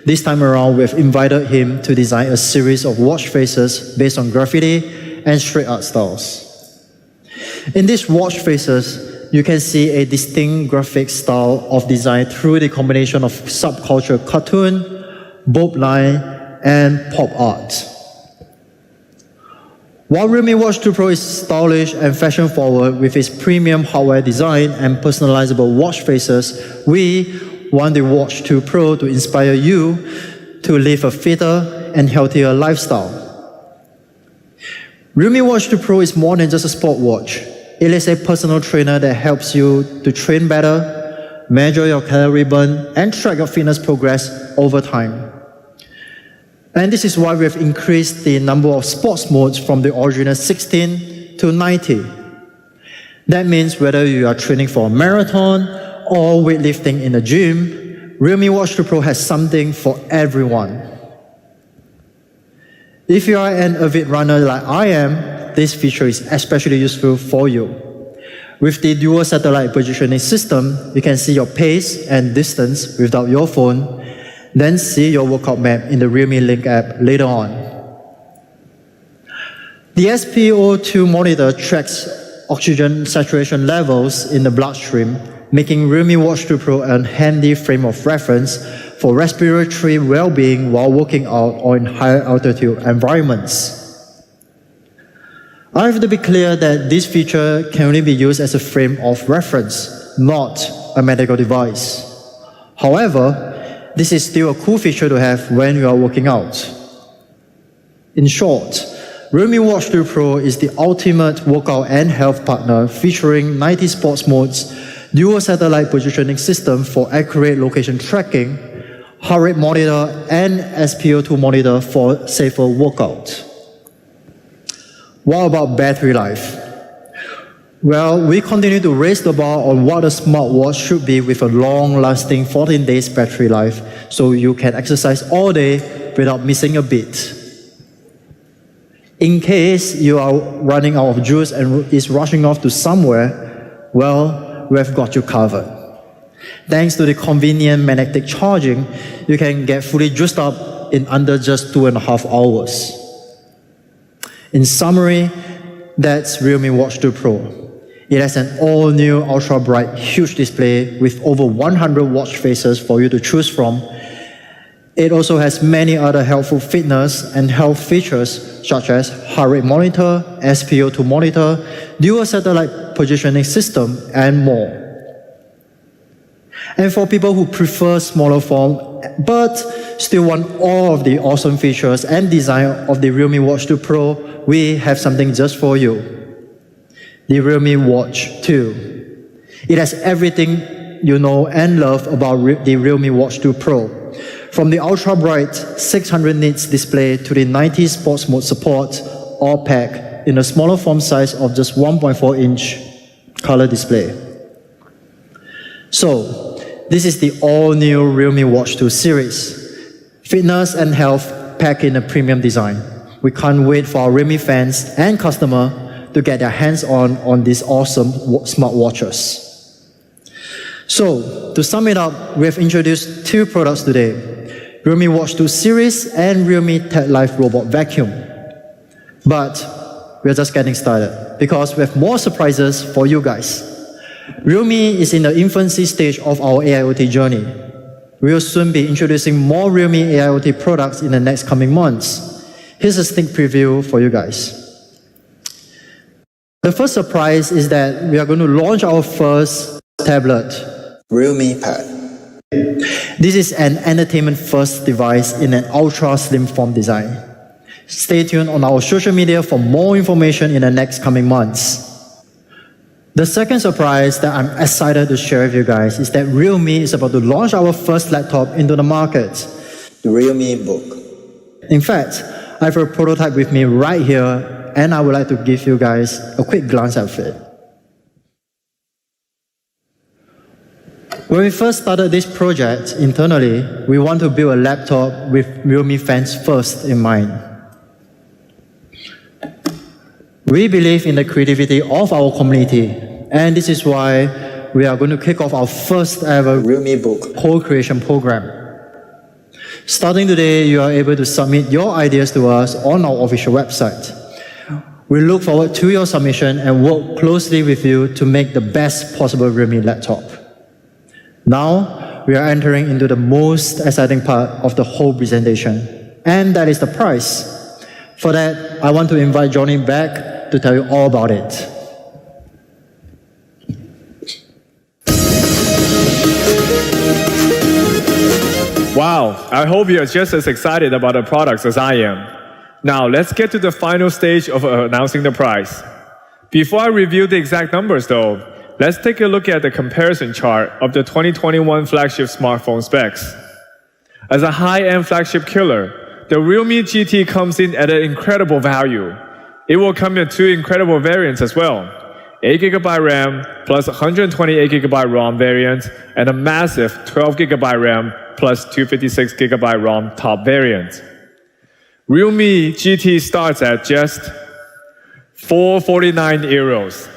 This time around, we've invited him to design a series of watch faces based on graffiti and street art styles. In these watch faces, you can see a distinct graphic style of design through the combination of subculture cartoon, bulb line, and pop art. While Realme Watch 2 Pro is stylish and fashion-forward with its premium hardware design and personalizable watch faces, we want the Watch 2 Pro to inspire you to live a fitter and healthier lifestyle. Realme Watch 2 Pro is more than just a sport watch. It is a personal trainer that helps you to train better, measure your calorie burn, and track your fitness progress over time. And this is why we have increased the number of sports modes from the original 16 to 90. That means whether you are training for a marathon or weightlifting in the gym, Realme Watch 2 Pro has something for everyone. If you are an avid runner like I am, this feature is especially useful for you. With the dual satellite positioning system, you can see your pace and distance without your phone, then see your workout map in the Realme Link app later on. The SpO2 monitor tracks oxygen saturation levels in the bloodstream, making Realme Watch 2 Pro a handy frame of reference for respiratory well-being while working out or in higher altitude environments. I have to be clear that this feature can only be used as a frame of reference, not a medical device. However, this is still a cool feature to have when you are working out. In short, Realme Watch 2 Pro is the ultimate workout and health partner featuring 90 sports modes, dual satellite positioning system for accurate location tracking, heart rate monitor, and SpO2 monitor for safer workout. What about battery life? Well, we continue to raise the bar on what a smartwatch should be with a long-lasting 14 days battery life, so you can exercise all day without missing a beat. In case you are running out of juice and is rushing off to somewhere, well, we've got you covered. Thanks to the convenient magnetic charging, you can get fully juiced up in under just 2.5 hours. In summary, that's Realme Watch 2 Pro. It has an all-new, ultra-bright, huge display with over 100 watch faces for you to choose from. It also has many other helpful fitness and health features such as heart rate monitor, SpO2 monitor, dual satellite positioning system, and more. And for people who prefer smaller form but still want all of the awesome features and design of the Realme Watch 2 Pro, we have something just for you. The Realme Watch 2. It has everything you know and love about the Realme Watch 2 Pro. From the ultra-bright 600 nits display to the 90 sports mode support, all packed in a smaller form size of just 1.4-inch color display. So, this is the all-new Realme Watch 2 series. Fitness and health packed in a premium design. We can't wait for our Realme fans and customers to get their hands on these awesome smartwatches. So, to sum it up, we have introduced two products today, Realme Watch 2 series and Realme e.t.c Live Robot Vacuum. But we're just getting started because we have more surprises for you guys. Realme is in the infancy stage of our AIoT journey. We will soon be introducing more Realme AIoT products in the next coming months. Here's a sneak preview for you guys. The first surprise is that we are going to launch our first tablet, Realme Pad. This is an entertainment-first device in an ultra-slim form design. Stay tuned on our social media for more information in the next coming months. The second surprise that I'm excited to share with you guys is that Realme is about to launch our first laptop into the market, the Realme Book. In fact, I have a prototype with me right here, and I would like to give you guys a quick glance at it. When we first started this project internally, we want to build a laptop with Realme fans first in mind. We believe in the creativity of our community, and this is why we are going to kick off our first ever Realme Book co-creation program. Starting today, you are able to submit your ideas to us on our official website. We look forward to your submission and work closely with you to make the best possible Realme laptop. Now, we are entering into the most exciting part of the whole presentation, and that is the price. For that, I want to invite Johnny back to tell you all about it. Wow, I hope you're just as excited about the products as I am. Now, let's get to the final stage of announcing the price. Before I reveal the exact numbers though, let's take a look at the comparison chart of the 2021 flagship smartphone specs. As a high-end flagship killer, the Realme GT comes in at an incredible value. It will come in two incredible variants as well. 8GB RAM plus 128GB ROM variant and a massive 12GB RAM plus 256GB ROM top variant. Realme GT starts at just €449.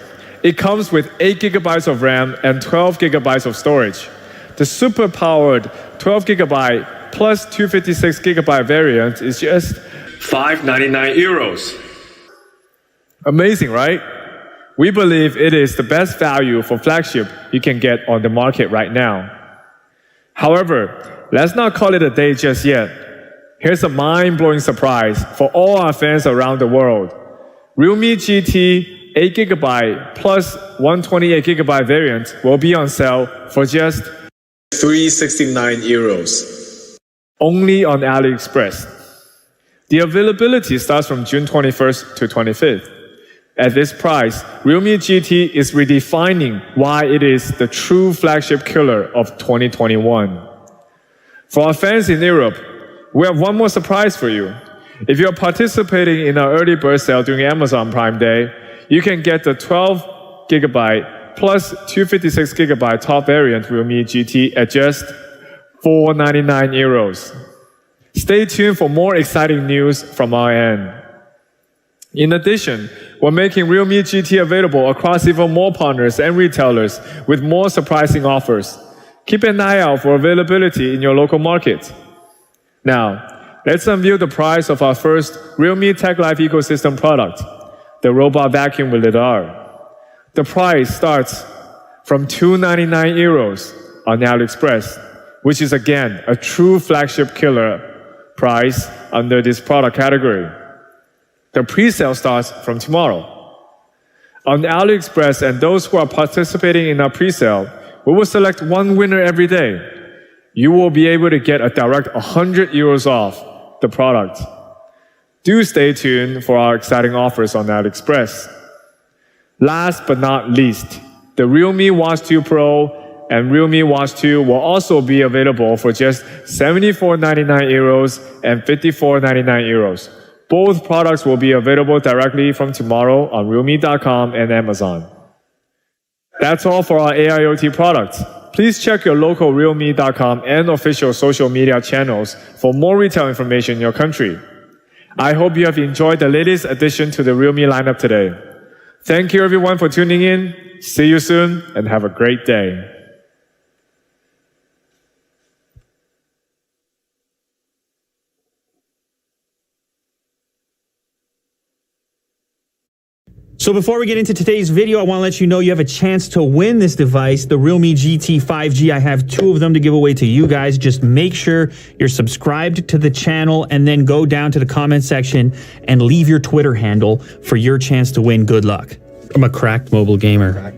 It comes with 8GB of RAM and 12GB of storage. The super-powered 12GB plus 256GB variant is just €599. Amazing, right? We believe it is the best value for flagship you can get on the market right now. However, let's not call it a day just yet. Here's a mind-blowing surprise for all our fans around the world. Realme GT 8GB plus 128GB variant will be on sale for just €369. Only on AliExpress. The availability starts from June 21st to 25th. At this price, Realme GT is redefining why it is the true flagship killer of 2021. For our fans in Europe, we have one more surprise for you. If you're participating in our early bird sale during Amazon Prime Day, you can get the 12GB plus 256GB top variant Realme GT at just €499. Stay tuned for more exciting news from our end. In addition, we're making Realme GT available across even more partners and retailers with more surprising offers. Keep an eye out for availability in your local market. Now, let's unveil the price of our first Realme Tech Life ecosystem product, the robot vacuum with lidar. The price starts from €299 on AliExpress, which is again a true flagship killer price under this product category. The pre-sale starts from tomorrow. On AliExpress and those who are participating in our pre-sale, we will select one winner every day. You will be able to get a direct €100 off the product. Do stay tuned for our exciting offers on AliExpress. Last but not least, the Realme Watch 2 Pro and Realme Watch 2 will also be available for just €74.99 and €54.99. Both products will be available directly from tomorrow on Realme.com and Amazon. That's all for our AIoT products. Please check your local Realme.com and official social media channels for more retail information in your country. I hope you have enjoyed the latest addition to the Realme lineup today. Thank you everyone for tuning in. See you soon and have a great day. So before we get into today's video, I want to let you know you have a chance to win this device, the Realme GT 5G. I have 2 of them to give away to you guys. Just make sure you're subscribed to the channel and then go down to the comment section and leave your Twitter handle for your chance to win. Good luck. I'm a cracked mobile gamer.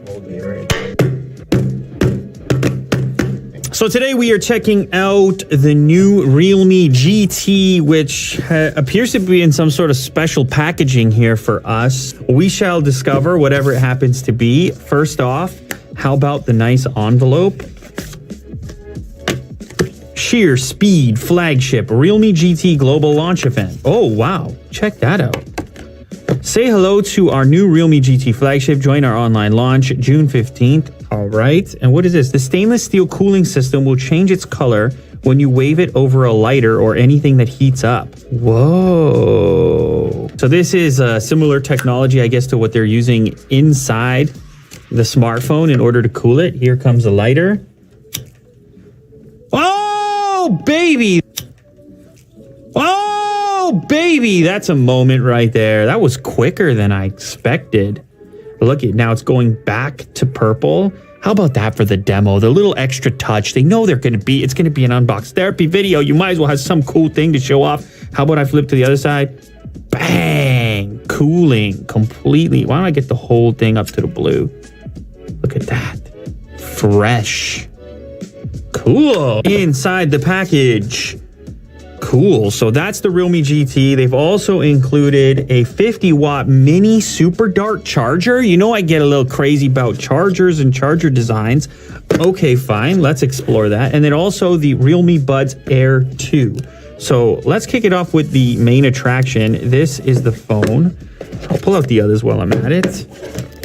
So today we are checking out the new Realme GT, which appears to be in some sort of special packaging here for us. We shall discover whatever it happens to be. First off, how about the nice envelope? Sheer Speed Flagship Realme GT Global Launch Event. Oh, wow. Check that out. Say hello to our new Realme GT flagship. Join our online launch June 15th. All right. And what is this? The stainless steel cooling system will change its color when you wave it over a lighter or anything that heats up. Whoa. So this is a similar technology, I guess, to what they're using inside the smartphone in order to cool it. Here comes a lighter. Oh, baby. Oh, baby. That's a moment right there. That was quicker than I expected. Look at now, it's going back to purple. How about that for the demo? The little extra touch. They know it's going to be an unbox therapy video. You might as well have some cool thing to show off. How about I flip to the other side? Bang! Cooling completely. Why don't I get the whole thing up to the blue? Look at that. Fresh. Cool. Inside the package. Cool. So that's the Realme GT. They've also included a 50-watt mini super dart charger. You know I get a little crazy about chargers and charger designs. Okay, fine. Let's explore that. And then also the Realme Buds Air 2. So let's kick it off with the main attraction. This is the phone. I'll pull out the others while I'm at it.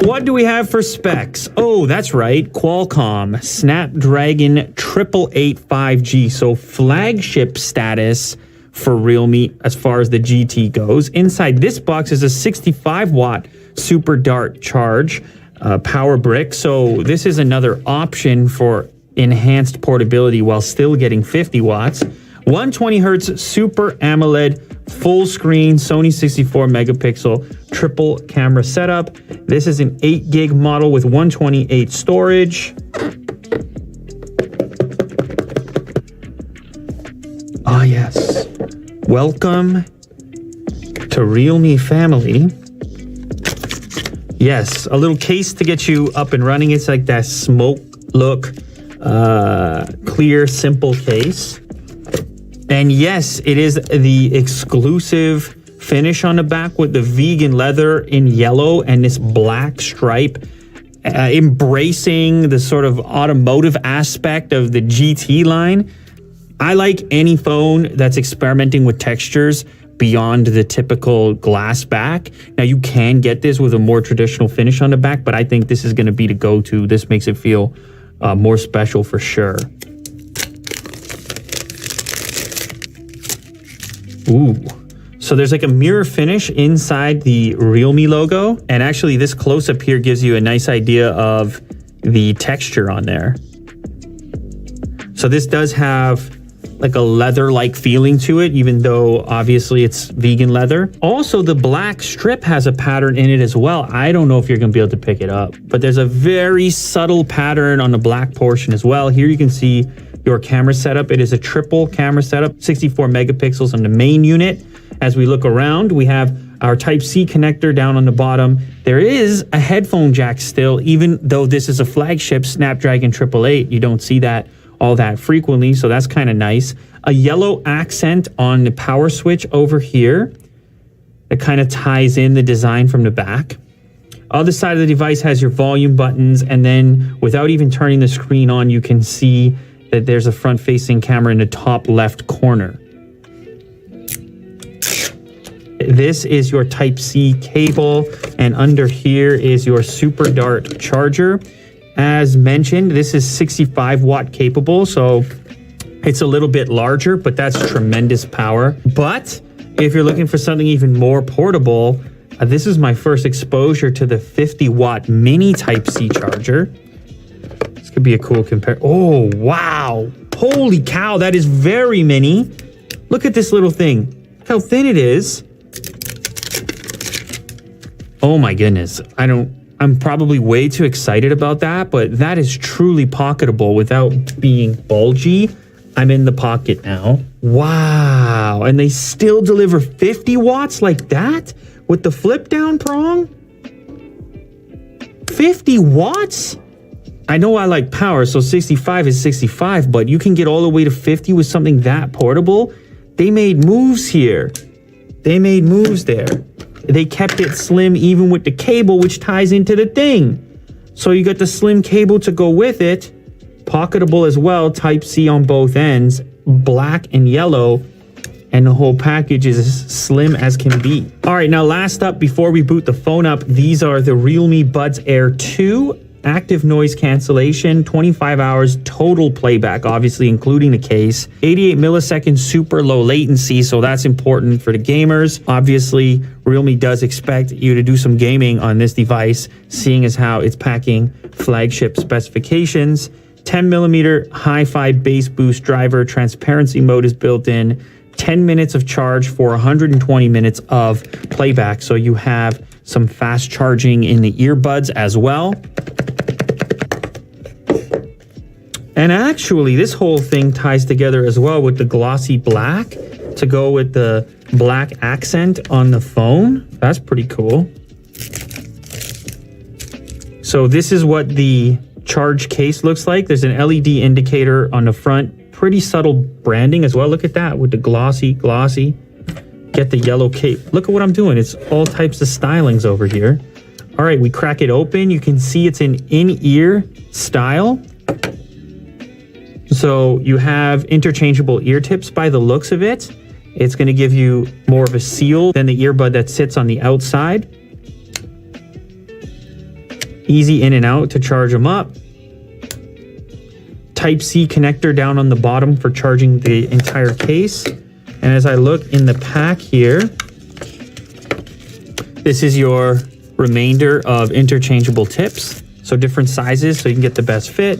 What do we have for specs? Oh, that's right. Qualcomm Snapdragon 888 5G. So flagship status for Realme as far as the GT goes. Inside this box is a 65-watt Super Dart charge power brick. So this is another option for enhanced portability while still getting 50 watts. 120 hertz Super AMOLED full screen Sony 64 megapixel triple camera setup. This is an 8 gig model with 128 storage. Ah, yes. Welcome to Realme family. Yes, a little case to get you up and running. It's like that smoke look, clear, simple case. And yes, it is the exclusive finish on the back with the vegan leather in yellow and this black stripe, embracing the sort of automotive aspect of the GT line. I like any phone that's experimenting with textures beyond the typical glass back. Now, you can get this with a more traditional finish on the back, but I think this is going to be the go-to. This makes it feel more special for sure. Ooh. So there's like a mirror finish inside the Realme logo. And actually this close-up here gives you a nice idea of the texture on there. So this does have like a leather-like feeling to it, even though obviously it's vegan leather. Also, the black strip has a pattern in it as well. I don't know if you're gonna be able to pick it up, but there's a very subtle pattern on the black portion as well. Here you can see your camera setup. It is a triple camera setup, 64 megapixels on the main unit. As we look around, we have our Type-C connector down on the bottom. There is a headphone jack still, even though this is a flagship Snapdragon 888. You don't see that all that frequently, so that's kind of nice. A yellow accent on the power switch over here that kind of ties in the design from the back. Other side of the device has your volume buttons, and then without even turning the screen on, you can see that there's a front-facing camera in the top left corner. This is your Type-C cable, and under here is your Super Dart charger. As mentioned, this is 65 watt capable, so it's a little bit larger, but that's tremendous power. But if you're looking for something even more portable, this is my first exposure to the 50 watt mini Type-C charger. This could be a cool compare. Oh, wow. Holy cow, that is very mini. Look at this little thing. Look how thin it is. Oh my goodness. I'm probably way too excited about that, but that is truly pocketable without being bulgy. I'm in the pocket now. Wow. And they still deliver 50 watts like that with the flip down prong? 50 watts? I know I like power, so 65 is 65, but you can get all the way to 50 with something that portable. They made moves here. They made moves there. They kept it slim even with the cable, which ties into the thing. So you got the slim cable to go with it. Pocketable as well, Type-C on both ends, black and yellow, and the whole package is as slim as can be. All right, now last up, before we boot the phone up, these are the Realme Buds Air 2. Active noise cancellation, 25 hours total playback, obviously including the case, 88 milliseconds super low latency, so that's important for the gamers. Obviously, Realme does expect you to do some gaming on this device, seeing as how it's packing flagship specifications. 10 millimeter hi-fi bass boost driver, transparency mode is built in, 10 minutes of charge for 120 minutes of playback, so you have some fast charging in the earbuds as well. And actually, this whole thing ties together as well with the glossy black to go with the black accent on the phone. That's pretty cool. So this is what the charge case looks like. There's an LED indicator on the front. Pretty subtle branding as well. Look at that with the glossy. Get the yellow cape. Look at what I'm doing. It's all types of stylings over here. All right, we crack it open. You can see it's an in-ear style. So you have interchangeable ear tips by the looks of it. It's going to give you more of a seal than the earbud that sits on the outside. Easy in and out to charge them up. Type-C connector down on the bottom for charging the entire case. And as I look in the pack here, this is your remainder of interchangeable tips. So different sizes so you can get the best fit.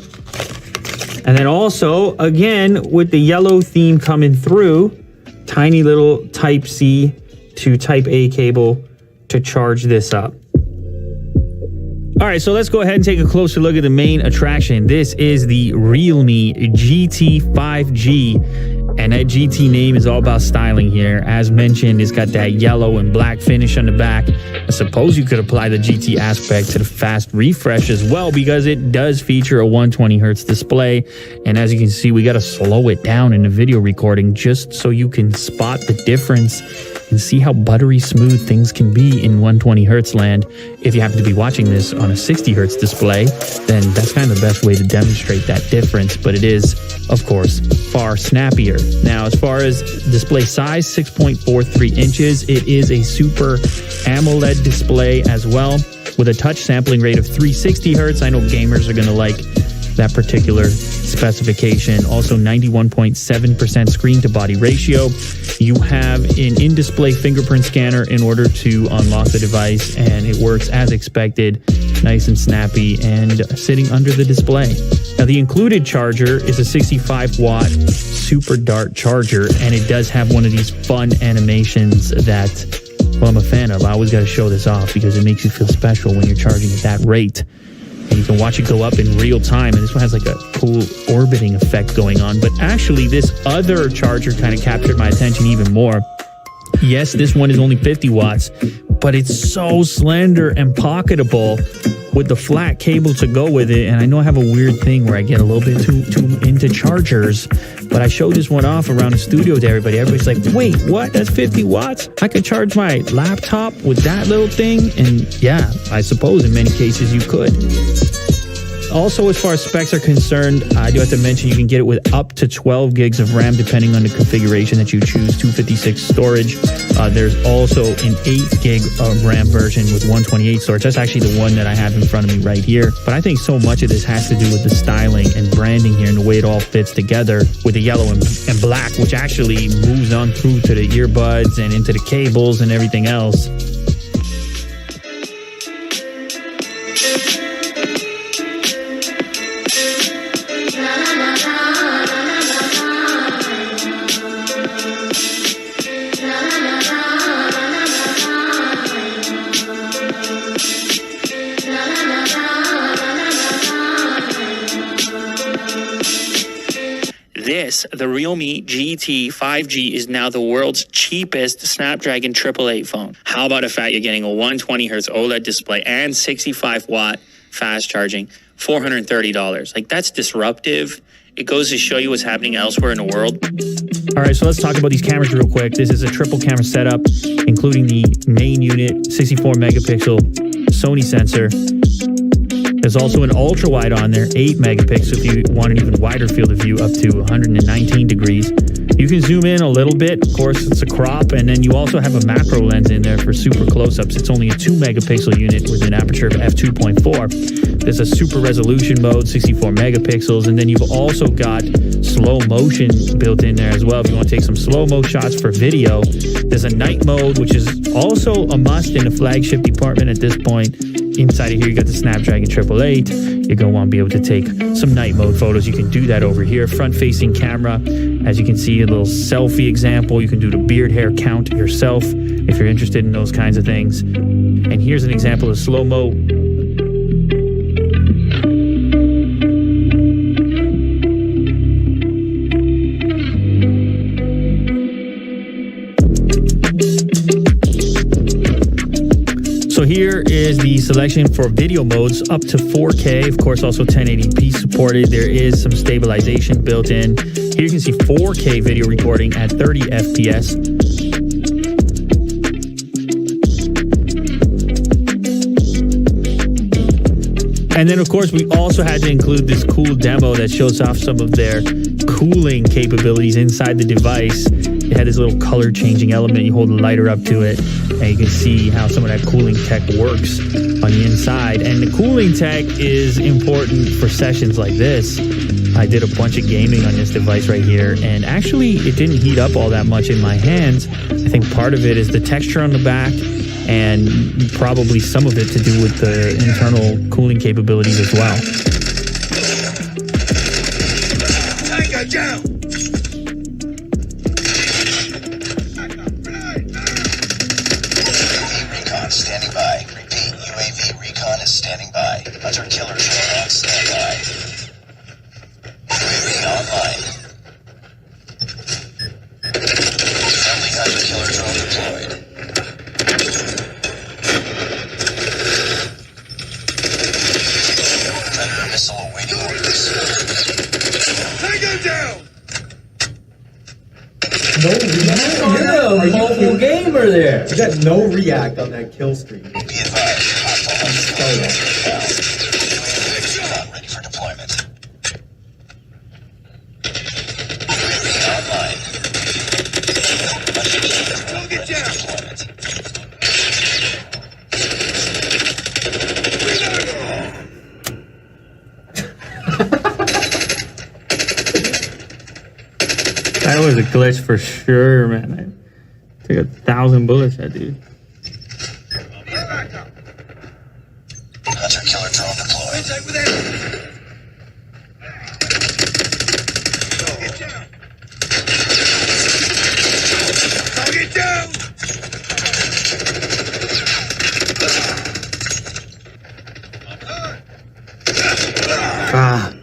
And then also, again, with the yellow theme coming through, tiny little Type-C to Type-A cable to charge this up. All right, so let's go ahead and take a closer look at the main attraction. This is the Realme GT 5G. And that GT name is all about styling here. As mentioned, it's got that yellow and black finish on the back. I suppose you could apply the GT aspect to the fast refresh as well, because it does feature a 120 hertz display. And as you can see, we got to slow it down in the video recording just so you can spot the difference and see how buttery smooth things can be in 120 hertz land. If you happen to be watching this on a 60 hertz display, then that's kind of the best way to demonstrate that difference. But it is, of course, far snappier. Now, as far as display size, 6.43 inches. It is a Super AMOLED display as well, with a touch sampling rate of 360 hertz. I know gamers are going to like that particular specification. Also 91.7% screen to body ratio. You have an in-display fingerprint scanner in order to unlock the device, and it works as expected, nice and snappy and sitting under the display. Now, the included charger is a 65 watt super dart charger, and it does have one of these fun animations that, well, I'm a fan of. I always got to show this off because it makes you feel special when you're charging at that rate. And you can watch it go up in real time. And this one has like a cool orbiting effect going on. But actually, this other charger kind of captured my attention even more. Yes, this one is only 50 watts, but it's so slender and pocketable with the flat cable to go with it. And I know I have a weird thing where I get a little bit too into chargers, but I showed this one off around the studio to everybody. Everybody's like, wait, what? That's 50 watts? I could charge my laptop with that little thing? And yeah, I suppose in many cases you could. Also, as far as specs are concerned, I do have to mention you can get it with up to 12 gigs of RAM, depending on the configuration that you choose, 256 storage. There's also an 8 gig of RAM version with 128 storage. That's actually the one that I have in front of me right here. But I think so much of this has to do with the styling and branding here and the way it all fits together with the yellow and black, which actually moves on through to the earbuds and into the cables and everything else. this, the Realme GT 5G is now the world's cheapest Snapdragon 888 phone. How about the fact you're getting a 120Hz OLED display and 65-watt fast charging, $430. Like, that's disruptive. It goes to show you what's happening elsewhere in the world. All right, so let's talk about these cameras real quick. This is a triple camera setup, including the main unit, 64 megapixel Sony sensor. There's also an ultra wide on there, 8 megapixels if you want an even wider field of view up to 119 degrees. You can zoom in a little bit, of course it's a crop, and then you also have a macro lens in there for super close-ups. It's only a 2 megapixel unit with an aperture of f2.4. There's a super resolution mode, 64 megapixels, and then you've also got slow motion built in there as well. If you want to take some slow-mo shots for video, there's a night mode, which is also a must in the flagship department at this point. Inside of here, you got the Snapdragon 888. You're going to want to be able to take some night mode photos. You can do that over here. Front-facing camera. As you can see, a little selfie example. You can do the beard hair count yourself if you're interested in those kinds of things. And here's an example of slow-mo. So here is the selection for video modes up to 4K, of course also 1080p supported. There is some stabilization built in. Here you can see 4K video recording at 30 FPS. And then of course we also had to include this cool demo that shows off some of their cooling capabilities inside the device. It had this little color changing element. You hold the lighter up to it and you can see how some of that cooling tech works on the inside. And the cooling tech is important for sessions like this. I did a bunch of gaming on this device right here, and actually it didn't heat up all that much in my hands. I think part of it is the texture on the back, and probably some of it to do with the internal cooling capabilities as well. Tango down! Recon standing by. Repeat, UAV recon is standing by. Hunter killer drone on standby. UAV online. Friendly hunter killer drone deployed. Predator missile awaiting orders. Tango down! No react. You're a mobile gamer there. You got no react on that kill stream. Be advised, hostile hunter killer drone inbound. UAV ready for deployment. UAV online. Hunter killer drone ready for deployment. That was a glitch for sure, man. I took 1,000 bullets that dude. Hunter killer drone deployed. Target down! Ah.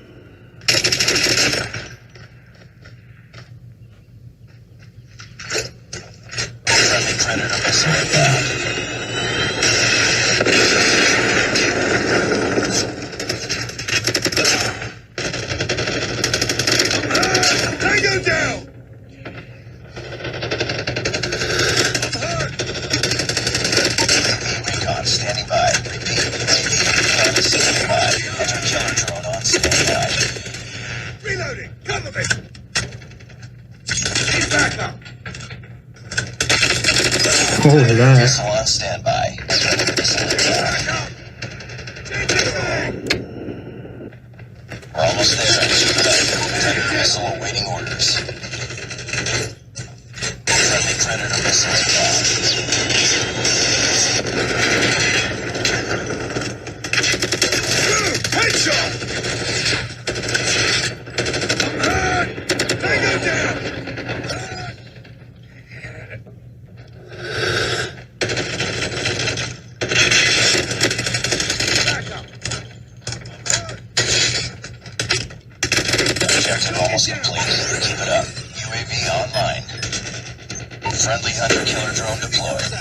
Friendly predator missile inbound. Tango down! UAV recon standing by. Repeat, UAV recon is standing by. Hunter killer drone on standby. Reloading! Cover me! Need backup! Holy that. Missile on standby. Predator missile inbound. We're almost there. Predator missile awaiting orders. Friendly predator missile inbound. Headshot! Tango down! Objective almost complete. Friendly hunter-killer drone deployed.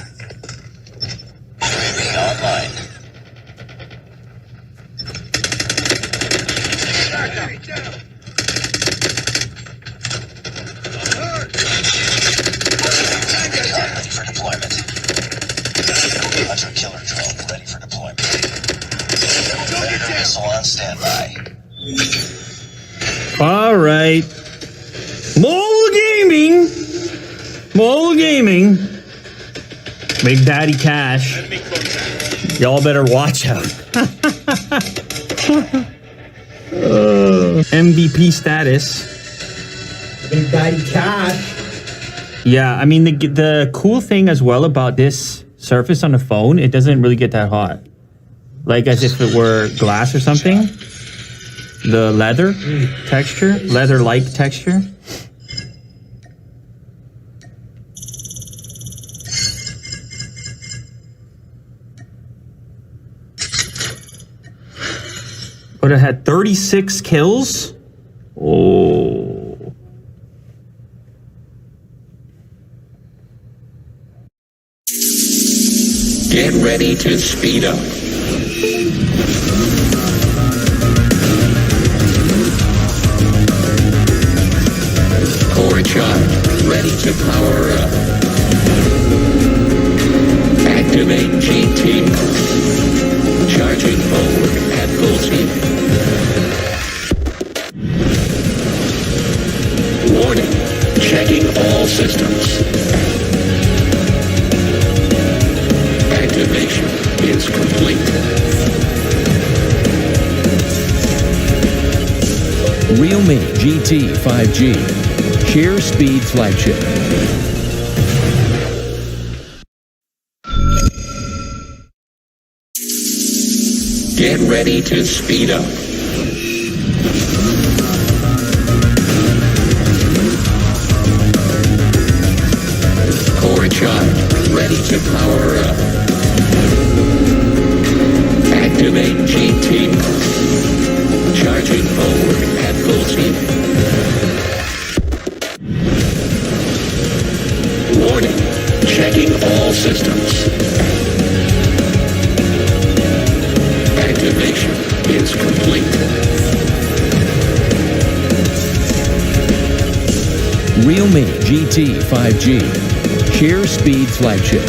UAV online. Ready for deployment. Hunter-killer drone ready for deployment. Predator missile on standby. All right. Mobile gaming. Big Daddy Cash. Y'all better watch out. MVP status. Big Daddy Cash. Yeah, I mean, the cool thing as well about this surface on the phone, it doesn't really get that hot. Like as if it were glass or something. The leather texture, leather-like texture. But it had 36 kills. Oh. Get ready to speed up. Core charge ready to power up. Activate GT. Charging forward at full speed. Warning. Checking all systems. Activation is complete. Realme GT 5G. Sheer speed flagship. Get ready to speed up. Core charge ready to power up. Activate GT. Charging forward at full speed. Warning. Checking all systems. Activation is complete. Realme GT 5G. Sheer speed flagship.